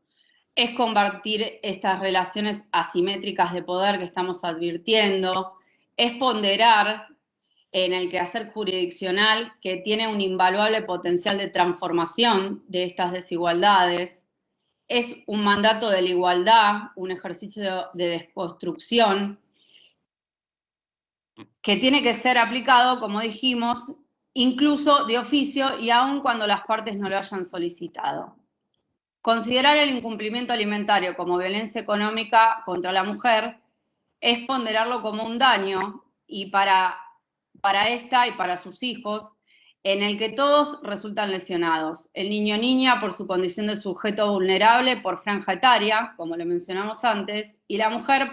Es combatir estas relaciones asimétricas de poder que estamos advirtiendo, es ponderar en el quehacer jurisdiccional que tiene un invaluable potencial de transformación de estas desigualdades, es un mandato de la igualdad, un ejercicio de desconstrucción que tiene que ser aplicado, como dijimos, incluso de oficio y aun cuando las partes no lo hayan solicitado. Considerar el incumplimiento alimentario como violencia económica contra la mujer es ponderarlo como un daño y para esta y para sus hijos, en el que todos resultan lesionados. El niño o niña por su condición de sujeto vulnerable por franja etaria, como lo mencionamos antes, y la mujer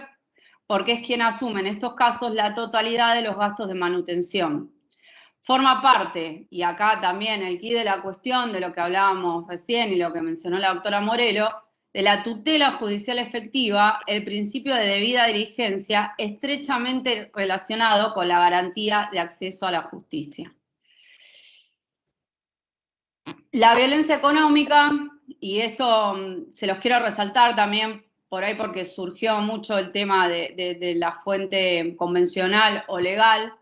porque es quien asume en estos casos la totalidad de los gastos de manutención. Forma parte, y acá también el quid de la cuestión de lo que hablábamos recién y lo que mencionó la doctora Morelo, de la tutela judicial efectiva, el principio de debida diligencia estrechamente relacionado con la garantía de acceso a la justicia. La violencia económica, y esto se los quiero resaltar también por ahí porque surgió mucho el tema de la fuente convencional o legal.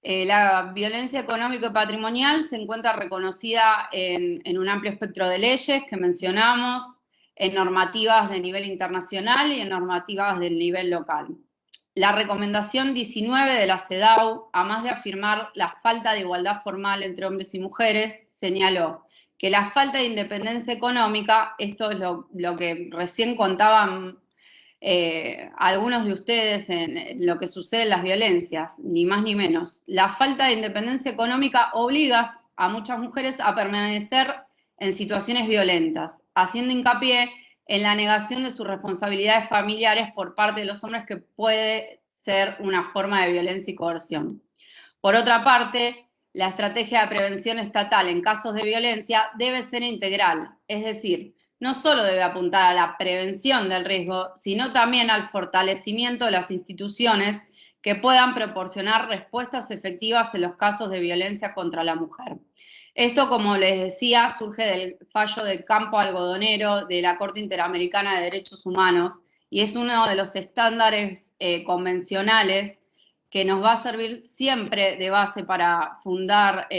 La violencia económica y patrimonial se encuentra reconocida en un amplio espectro de leyes que mencionamos, en normativas de nivel internacional y en normativas del nivel local. La recomendación 19 de la CEDAW, a más de afirmar la falta de igualdad formal entre hombres y mujeres, señaló que la falta de independencia económica, esto es lo que recién contaban algunos de ustedes en lo que sucede en las violencias, ni más ni menos. La falta de independencia económica obliga a muchas mujeres a permanecer en situaciones violentas, haciendo hincapié en la negación de sus responsabilidades familiares por parte de los hombres, que puede ser una forma de violencia y coerción. Por otra parte, la estrategia de prevención estatal en casos de violencia debe ser integral, es decir, no solo debe apuntar a la prevención del riesgo, sino también al fortalecimiento de las instituciones que puedan proporcionar respuestas efectivas en los casos de violencia contra la mujer. Esto, como les decía, surge del fallo del campo algodonero de la Corte Interamericana de Derechos Humanos y es uno de los estándares convencionales que nos va a servir siempre de base para fundar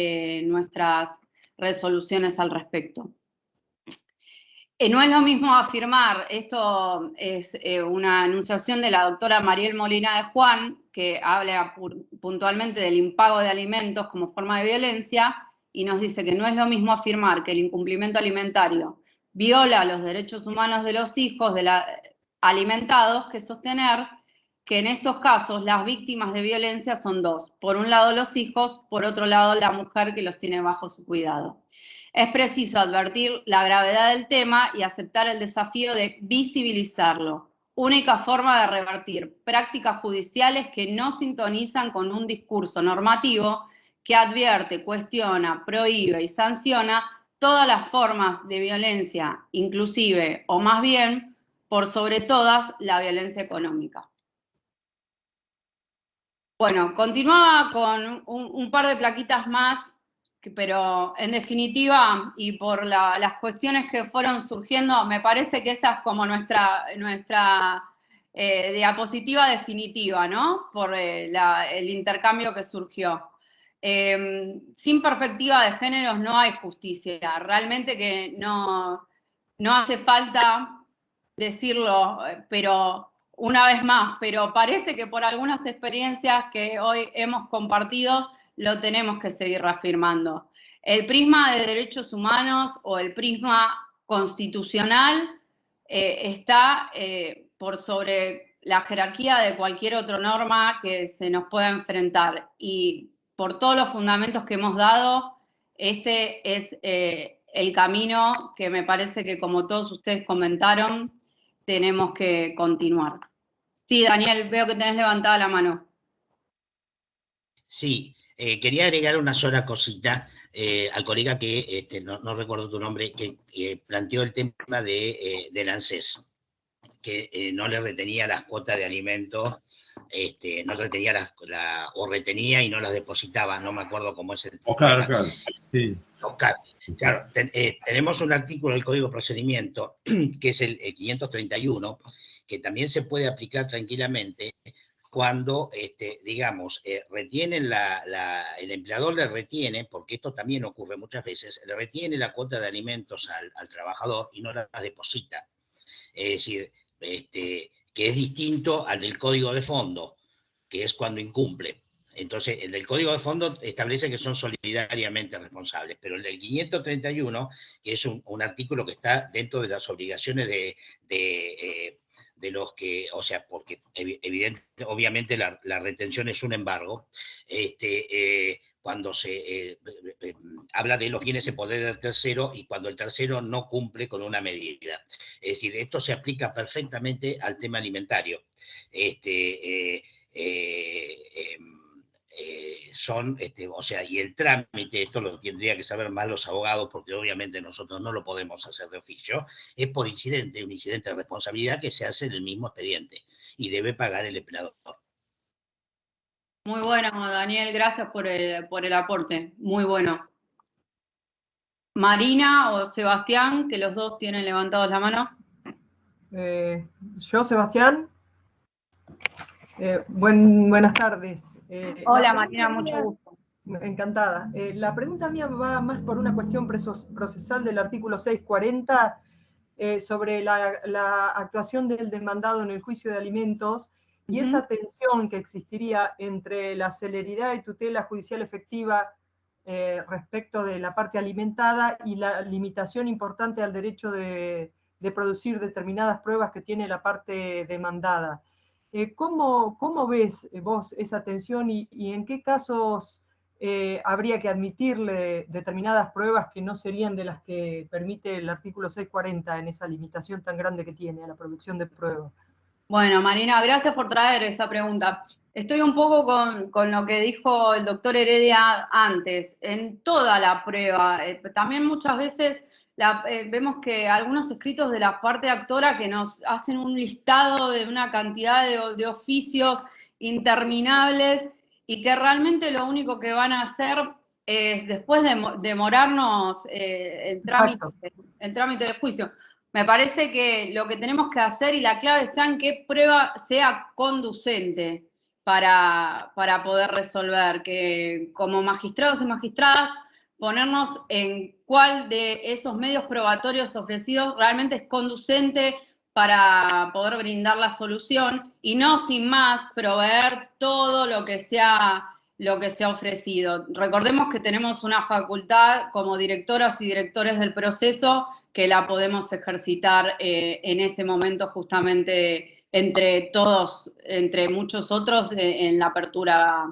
nuestras resoluciones al respecto. No es lo mismo afirmar, esto es una enunciación de la doctora Mariel Molina de Juan, que habla puntualmente del impago de alimentos como forma de violencia, y nos dice que no es lo mismo afirmar que el incumplimiento alimentario viola los derechos humanos de los hijos alimentados, que sostener que en estos casos las víctimas de violencia son dos. Por un lado los hijos, por otro lado la mujer que los tiene bajo su cuidado. Es preciso advertir la gravedad del tema y aceptar el desafío de visibilizarlo, única forma de revertir prácticas judiciales que no sintonizan con un discurso normativo que advierte, cuestiona, prohíbe y sanciona todas las formas de violencia, inclusive, o más bien, por sobre todas, la violencia económica. Bueno, continuaba con un par de plaquitas más, pero en definitiva, y por las cuestiones que fueron surgiendo, me parece que esa es como nuestra diapositiva definitiva, ¿no? Por el intercambio que surgió. Sin perspectiva de géneros no hay justicia. Realmente que no hace falta decirlo, pero una vez más, pero parece que por algunas experiencias que hoy hemos compartido lo tenemos que seguir reafirmando. El prisma de derechos humanos o el prisma constitucional está por sobre la jerarquía de cualquier otra norma que se nos pueda enfrentar. Y por todos los fundamentos que hemos dado, este es el camino que me parece que, como todos ustedes comentaron, tenemos que continuar. Sí, Daniel, veo que tenés levantada la mano. Sí, quería agregar una sola cosita al colega que, no recuerdo tu nombre, que planteó el tema del ANSES, que no le retenía las cuotas de alimentos, no retenía o retenía y no las depositaba, no me acuerdo cómo es el Oscar, claro. Sí. Oscar, claro, tenemos un artículo del Código de Procedimiento, que es el 531, que también se puede aplicar tranquilamente cuando, digamos, retienen el empleador le retiene, porque esto también ocurre muchas veces, le retiene la cuota de alimentos al trabajador y no la deposita. Es decir, que es distinto al del código de fondo, que es cuando incumple. Entonces, el del código de fondo establece que son solidariamente responsables, pero el del 531, que es un artículo que está dentro de las obligaciones de los que, o sea, porque obviamente la retención es un embargo, cuando se habla de los bienes en poder del tercero y cuando el tercero no cumple con una medida. Es decir, esto se aplica perfectamente al tema alimentario. O sea, y el trámite, esto lo tendría que saber más los abogados, porque obviamente nosotros no lo podemos hacer de oficio, es por incidente, un incidente de responsabilidad que se hace en el mismo expediente y debe pagar el empleador. Muy bueno, Daniel, gracias por el aporte, muy bueno. Marina o Sebastián, que los dos tienen levantados la mano. Yo, Sebastián. Buenas tardes. Hola, Marina, mucho gusto. Encantada. La pregunta mía va más por una cuestión procesal del artículo 640 sobre la actuación del demandado en el juicio de alimentos y esa tensión que existiría entre la celeridad y tutela judicial efectiva respecto de la parte alimentada y la limitación importante al derecho de producir determinadas pruebas que tiene la parte demandada. ¿Cómo ves vos esa tensión y en qué casos habría que admitirle determinadas pruebas que no serían de las que permite el artículo 640 en esa limitación tan grande que tiene a la producción de pruebas? Bueno, Marina, gracias por traer esa pregunta. Estoy un poco con lo que dijo el doctor Heredia antes. En toda la prueba, también muchas veces vemos que algunos escritos de la parte actora que nos hacen un listado de una cantidad de oficios interminables y que realmente lo único que van a hacer es, después de demorarnos el trámite del juicio, me parece que lo que tenemos que hacer, y la clave está en qué prueba sea conducente para poder resolver, que como magistrados y magistradas ponernos en cuál de esos medios probatorios ofrecidos realmente es conducente para poder brindar la solución y no sin más proveer todo lo que se ha ofrecido. Recordemos que tenemos una facultad como directoras y directores del proceso que la podemos ejercitar en ese momento justamente entre todos, entre muchos otros, en la apertura,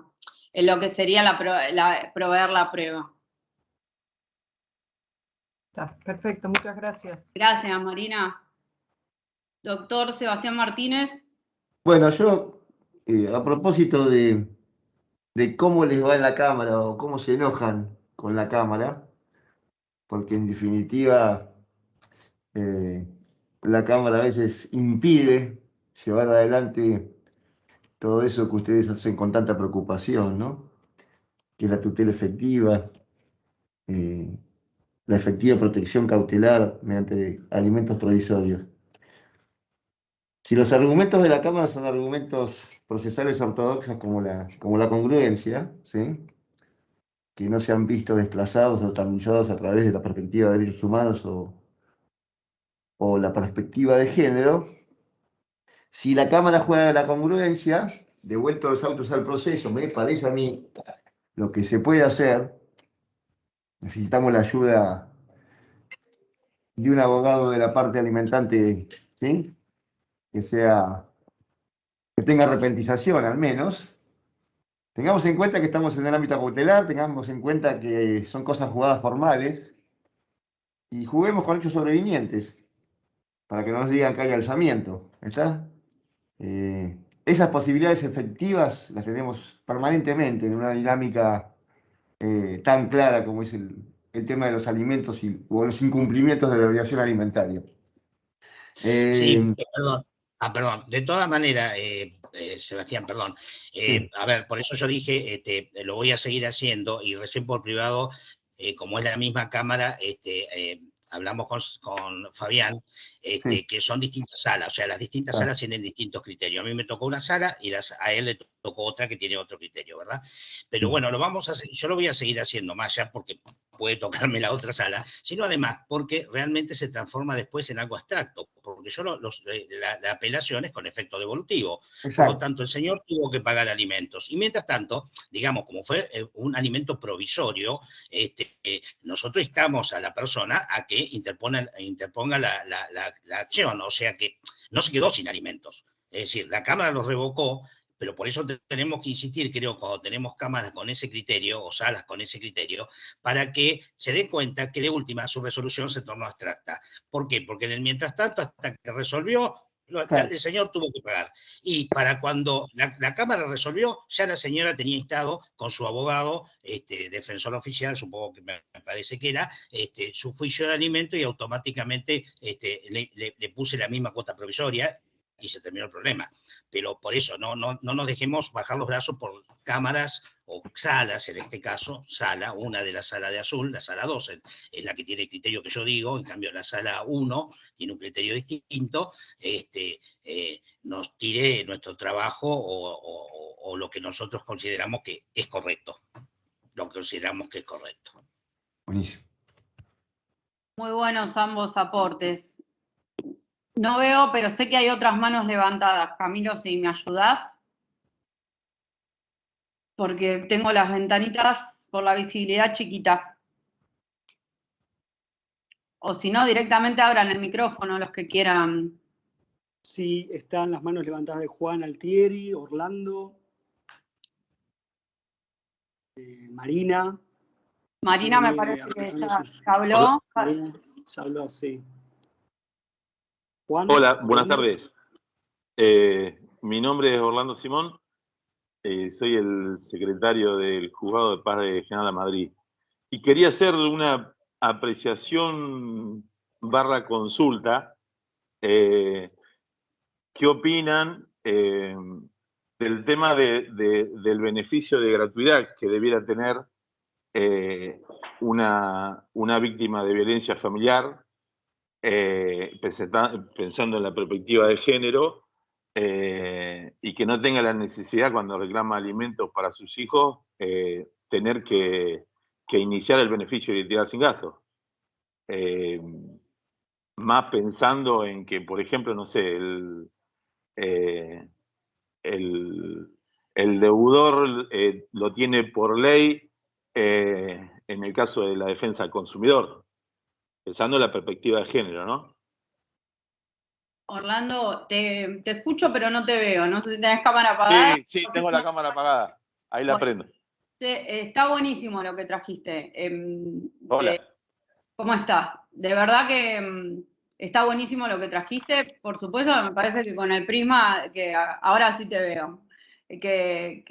en lo que sería proveer la prueba. Está, perfecto, muchas gracias. Gracias, Marina. Doctor Sebastián Martínez. Bueno, yo, a propósito de cómo les va en la cámara o cómo se enojan con la cámara, porque en definitiva la cámara a veces impide llevar adelante todo eso que ustedes hacen con tanta preocupación, ¿no? Que es la tutela efectiva, la efectiva protección cautelar mediante alimentos provisorios. Si los argumentos de la Cámara son argumentos procesales ortodoxos como la congruencia, ¿sí?, que no se han visto desplazados o tamizados a través de la perspectiva de derechos humanos o la perspectiva de género, si la Cámara juega de la congruencia, devuelto los autos al proceso, me parece a mí lo que se puede hacer. Necesitamos la ayuda de un abogado de la parte alimentante, ¿sí?, que tenga arrepentización al menos. Tengamos en cuenta que estamos en el ámbito cautelar, tengamos en cuenta que son cosas jugadas formales y juguemos con hechos sobrevinientes para que no nos digan que hay alzamiento, ¿está? Esas posibilidades efectivas las tenemos permanentemente en una dinámica tan clara como es el tema de los alimentos o los incumplimientos de la obligación alimentaria. Sí, perdón. Perdón. De todas maneras, Sebastián, perdón. A ver, por eso yo dije, lo voy a seguir haciendo y recién por privado, como es la misma cámara, hablamos con Fabián, que son distintas salas, o sea, las distintas salas tienen distintos criterios. A mí me tocó una sala y a él le tocó otra que tiene otro criterio, ¿verdad? Pero bueno, yo lo voy a seguir haciendo más ya porque puede tocarme la otra sala, sino además porque realmente se transforma después en algo abstracto, porque yo la apelación es con efecto devolutivo. Por lo tanto, el señor tuvo que pagar alimentos. Y mientras tanto, digamos, como fue un alimento provisorio, nosotros instamos a la persona a que interponga la acción, o sea que no se quedó sin alimentos. Es decir, la Cámara los revocó, pero por eso tenemos que insistir, creo, cuando tenemos cámaras con ese criterio, o salas con ese criterio, para que se den cuenta que de última su resolución se tornó abstracta. ¿Por qué? Porque en el mientras tanto, hasta que resolvió, el señor tuvo que pagar. Y para cuando la Cámara resolvió, ya la señora tenía instado con su abogado, defensor oficial, supongo que me parece que era, su juicio de alimento y automáticamente le puse la misma cuota provisoria y se terminó el problema. Pero por eso, no nos dejemos bajar los brazos por cámaras o salas, en este caso, una de la sala de azul, la sala 2, es la que tiene el criterio que yo digo, en cambio la sala 1 tiene un criterio distinto, nos tire nuestro trabajo o lo que nosotros consideramos que es correcto. Lo que consideramos que es correcto. Buenísimo. Muy buenos ambos aportes. No veo, pero sé que hay otras manos levantadas. Camilo, si me ayudás. Porque tengo las ventanitas por la visibilidad chiquita. O si no, directamente abran el micrófono los que quieran. Sí, están las manos levantadas de Juan Altieri, Orlando, Marina. Marina me parece que ya habló. Marina ya habló, sí. Juan, hola, buenas tardes. Mi nombre es Orlando Simón. Soy el secretario del Juzgado de Paz de General Madrid. Y quería hacer una apreciación / consulta. ¿Qué opinan del tema del beneficio de gratuidad que debiera tener una víctima de violencia familiar, pensando en la perspectiva de género, y que no tenga la necesidad cuando reclama alimentos para sus hijos, tener que iniciar el beneficio de identidad sin gasto? Más pensando en que, por ejemplo, no sé, el deudor lo tiene por ley en el caso de la defensa del consumidor, pensando en la perspectiva de género, ¿no? Orlando, te escucho pero no te veo. No sé si tenés cámara apagada. Sí, tengo la cámara apagada. Ahí la prendo. Está buenísimo lo que trajiste. Hola. ¿Cómo estás? De verdad que está buenísimo lo que trajiste. Por supuesto, me parece que con el prisma, que ahora sí te veo, que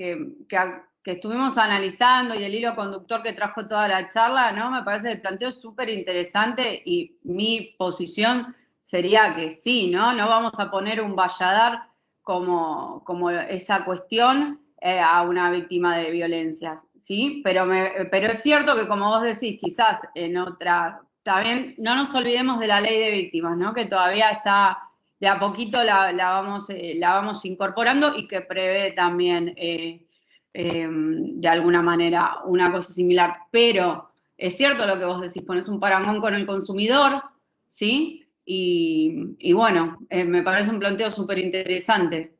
estuvimos analizando y el hilo conductor que trajo toda la charla, ¿no? Me parece que el planteo es súper interesante y mi posición sería que sí, ¿no? No vamos a poner un valladar como esa cuestión a una víctima de violencias, ¿sí? Pero es cierto que, como vos decís, quizás en otra... También no nos olvidemos de la ley de víctimas, ¿no? Que todavía está, de a poquito la vamos incorporando y que prevé también, de alguna manera, una cosa similar. Pero es cierto lo que vos decís, pones un parangón con el consumidor, ¿sí? Y bueno, me parece un planteo súper interesante.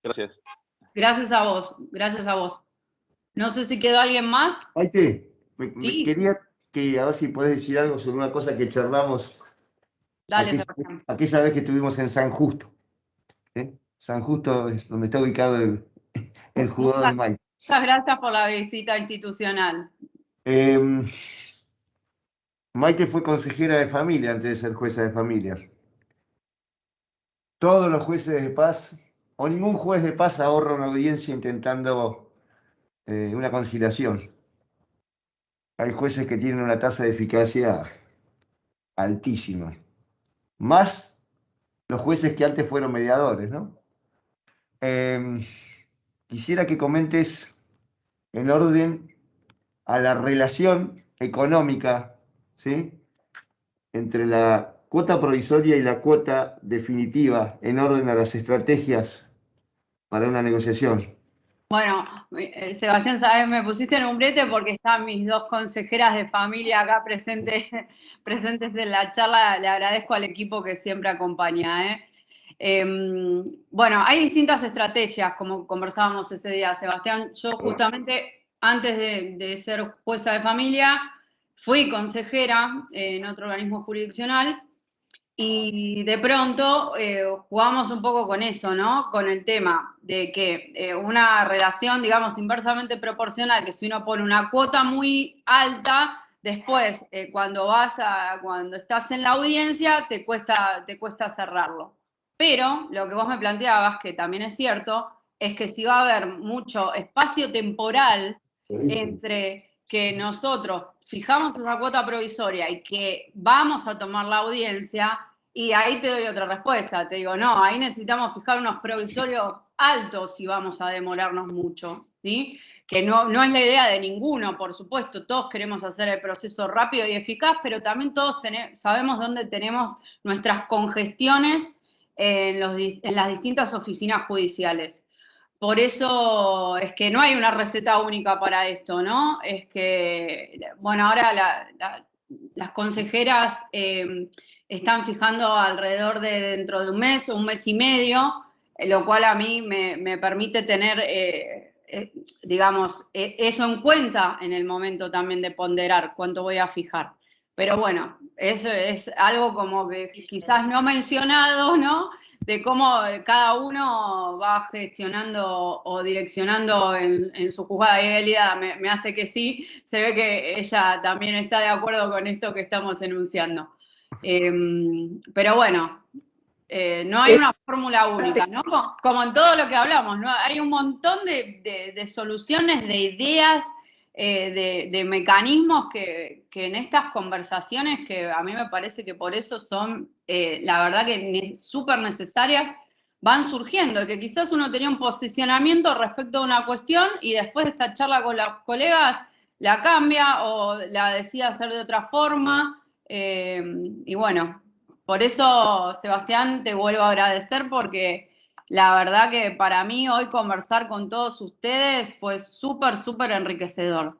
Gracias. Gracias a vos, gracias a vos. No sé si quedó alguien más. Maite, Sí. quería que a ver si podés decir algo sobre una cosa que charlamos Dale, aquella vez que estuvimos en San Justo. ¿Sí? San Justo es donde está ubicado el juzgado del Maite. Muchas gracias por la visita institucional. Maite fue consejera de familia antes de ser jueza de familia. Todos los jueces de paz, o ningún juez de paz ahorra una audiencia intentando una conciliación. Hay jueces que tienen una tasa de eficacia altísima. Más los jueces que antes fueron mediadores, ¿no? Quisiera que comentes en orden a la relación económica, ¿sí?, entre la cuota provisoria y la cuota definitiva, en orden a las estrategias para una negociación. Bueno, Sebastián, sabes, me pusiste en un brete porque están mis dos consejeras de familia acá presentes en la charla. Le agradezco al equipo que siempre acompaña. Bueno, hay distintas estrategias, como conversábamos ese día, Sebastián. Yo justamente, antes de ser jueza de familia, fui consejera en otro organismo jurisdiccional. Y de pronto jugamos un poco con eso, ¿no? Con el tema de que una relación, digamos, inversamente proporcional, que si uno pone una cuota muy alta, después cuando estás en la audiencia te cuesta cerrarlo. Pero lo que vos me planteabas, que también es cierto, es que si va a haber mucho espacio temporal entre que nosotros fijamos esa cuota provisoria y que vamos a tomar la audiencia, y ahí te doy otra respuesta. Te digo, no, ahí necesitamos fijar unos provisorios altos si vamos a demorarnos mucho, ¿sí? Que no es la idea de ninguno, por supuesto. Todos queremos hacer el proceso rápido y eficaz, pero también todos sabemos dónde tenemos nuestras congestiones en las distintas oficinas judiciales. Por eso es que no hay una receta única para esto, ¿no? Es que, bueno, ahora las consejeras están fijando alrededor de dentro de un mes o un mes y medio, lo cual a mí me permite tener, digamos, eso en cuenta en el momento también de ponderar cuánto voy a fijar. Pero bueno, eso es algo como que quizás no mencionado, ¿no? De cómo cada uno va gestionando o direccionando en su juzgada. Y Elida me hace que sí, se ve que ella también está de acuerdo con esto que estamos enunciando. Pero bueno, no hay una fórmula única, ¿no? Como en todo lo que hablamos, ¿no? Hay un montón de soluciones, de ideas, de mecanismos que en estas conversaciones, que a mí me parece que por eso son, la verdad que súper necesarias, van surgiendo, y que quizás uno tenía un posicionamiento respecto a una cuestión y después de esta charla con los colegas la cambia o la decide hacer de otra forma, y bueno, por eso, Sebastián, te vuelvo a agradecer porque la verdad que para mí hoy conversar con todos ustedes fue súper, súper enriquecedor.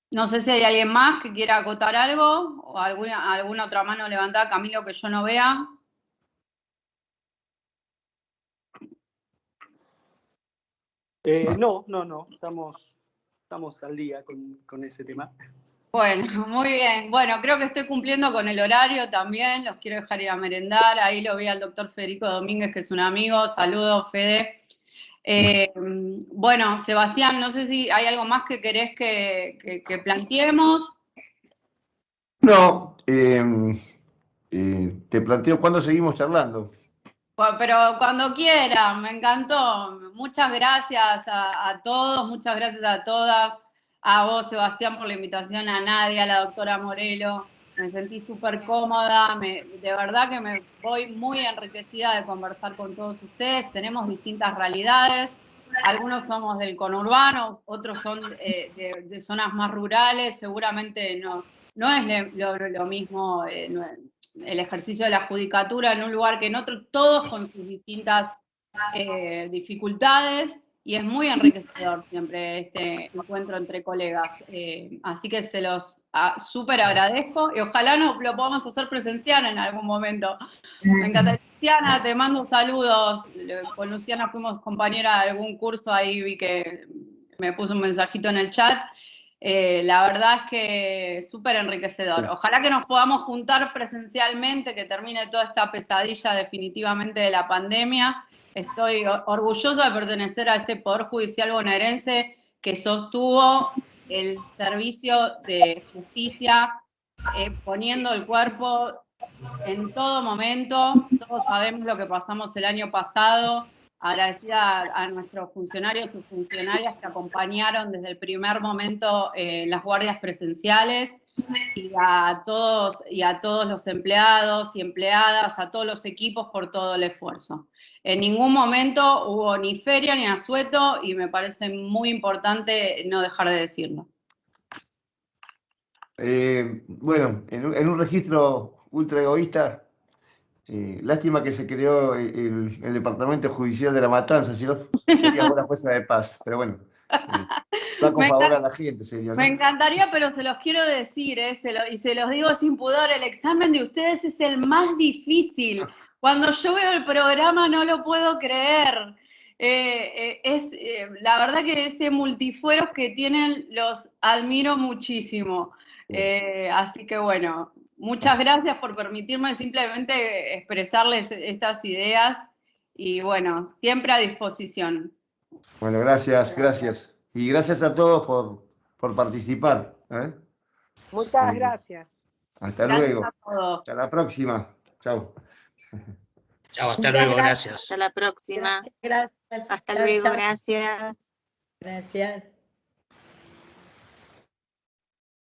No sé si hay alguien más que quiera acotar algo o alguna otra mano levantada, Camilo, que yo no vea. No, estamos al día con ese tema. Bueno, muy bien. Bueno, creo que estoy cumpliendo con el horario también. Los quiero dejar ir a merendar. Ahí lo vi al doctor Federico Domínguez, que es un amigo. Saludos, Fede. Bueno, Sebastián, no sé si hay algo más que querés que planteemos. No, te planteo cuándo seguimos charlando. Pero cuando quieran, me encantó. Muchas gracias a todos, muchas gracias a todas. A vos, Sebastián, por la invitación, a Nadia, a la doctora Morelo. Me sentí súper cómoda. De verdad que me voy muy enriquecida de conversar con todos ustedes. Tenemos distintas realidades. Algunos somos del conurbano, otros son de zonas más rurales. Seguramente no es lo mismo el ejercicio de la judicatura en un lugar que en otro, todos con sus distintas dificultades, y es muy enriquecedor siempre este encuentro entre colegas. Así que se los súper agradezco, y ojalá lo podamos hacer presencial en algún momento. Me encanta. Luciana, te mando saludos. Con Luciana fuimos compañera de algún curso, ahí vi que me puso un mensajito en el chat. La verdad es que súper enriquecedor. Ojalá que nos podamos juntar presencialmente, que termine toda esta pesadilla definitivamente de la pandemia. Estoy orgullosa de pertenecer a este Poder Judicial bonaerense que sostuvo el servicio de justicia, poniendo el cuerpo en todo momento. Todos sabemos lo que pasamos el año pasado. Agradecida a nuestros funcionarios y funcionarias que acompañaron desde el primer momento las guardias presenciales, y a todos los empleados y empleadas, a todos los equipos por todo el esfuerzo. En ningún momento hubo ni feria ni asueto, y me parece muy importante no dejar de decirlo. Bueno, en un registro ultra egoísta, lástima que se creó el Departamento Judicial de La Matanza, si no sería ahora jueza de paz, pero bueno, flaco favor a la gente sería, ¿no? Me encantaría, pero se los quiero decir, y se los digo sin pudor, el examen de ustedes es el más difícil. Cuando yo veo el programa no lo puedo creer. La verdad que ese multifueros que tienen los admiro muchísimo. Así que bueno, muchas gracias por permitirme simplemente expresarles estas ideas, y bueno, siempre a disposición. Bueno, gracias. Y gracias a todos por participar. Muchas gracias. Hasta Gracias luego. a todos. Hasta la próxima. Chao. Chao, hasta luego, gracias. Hasta la próxima. Gracias. Hasta Chao, luego, chao. gracias. Gracias.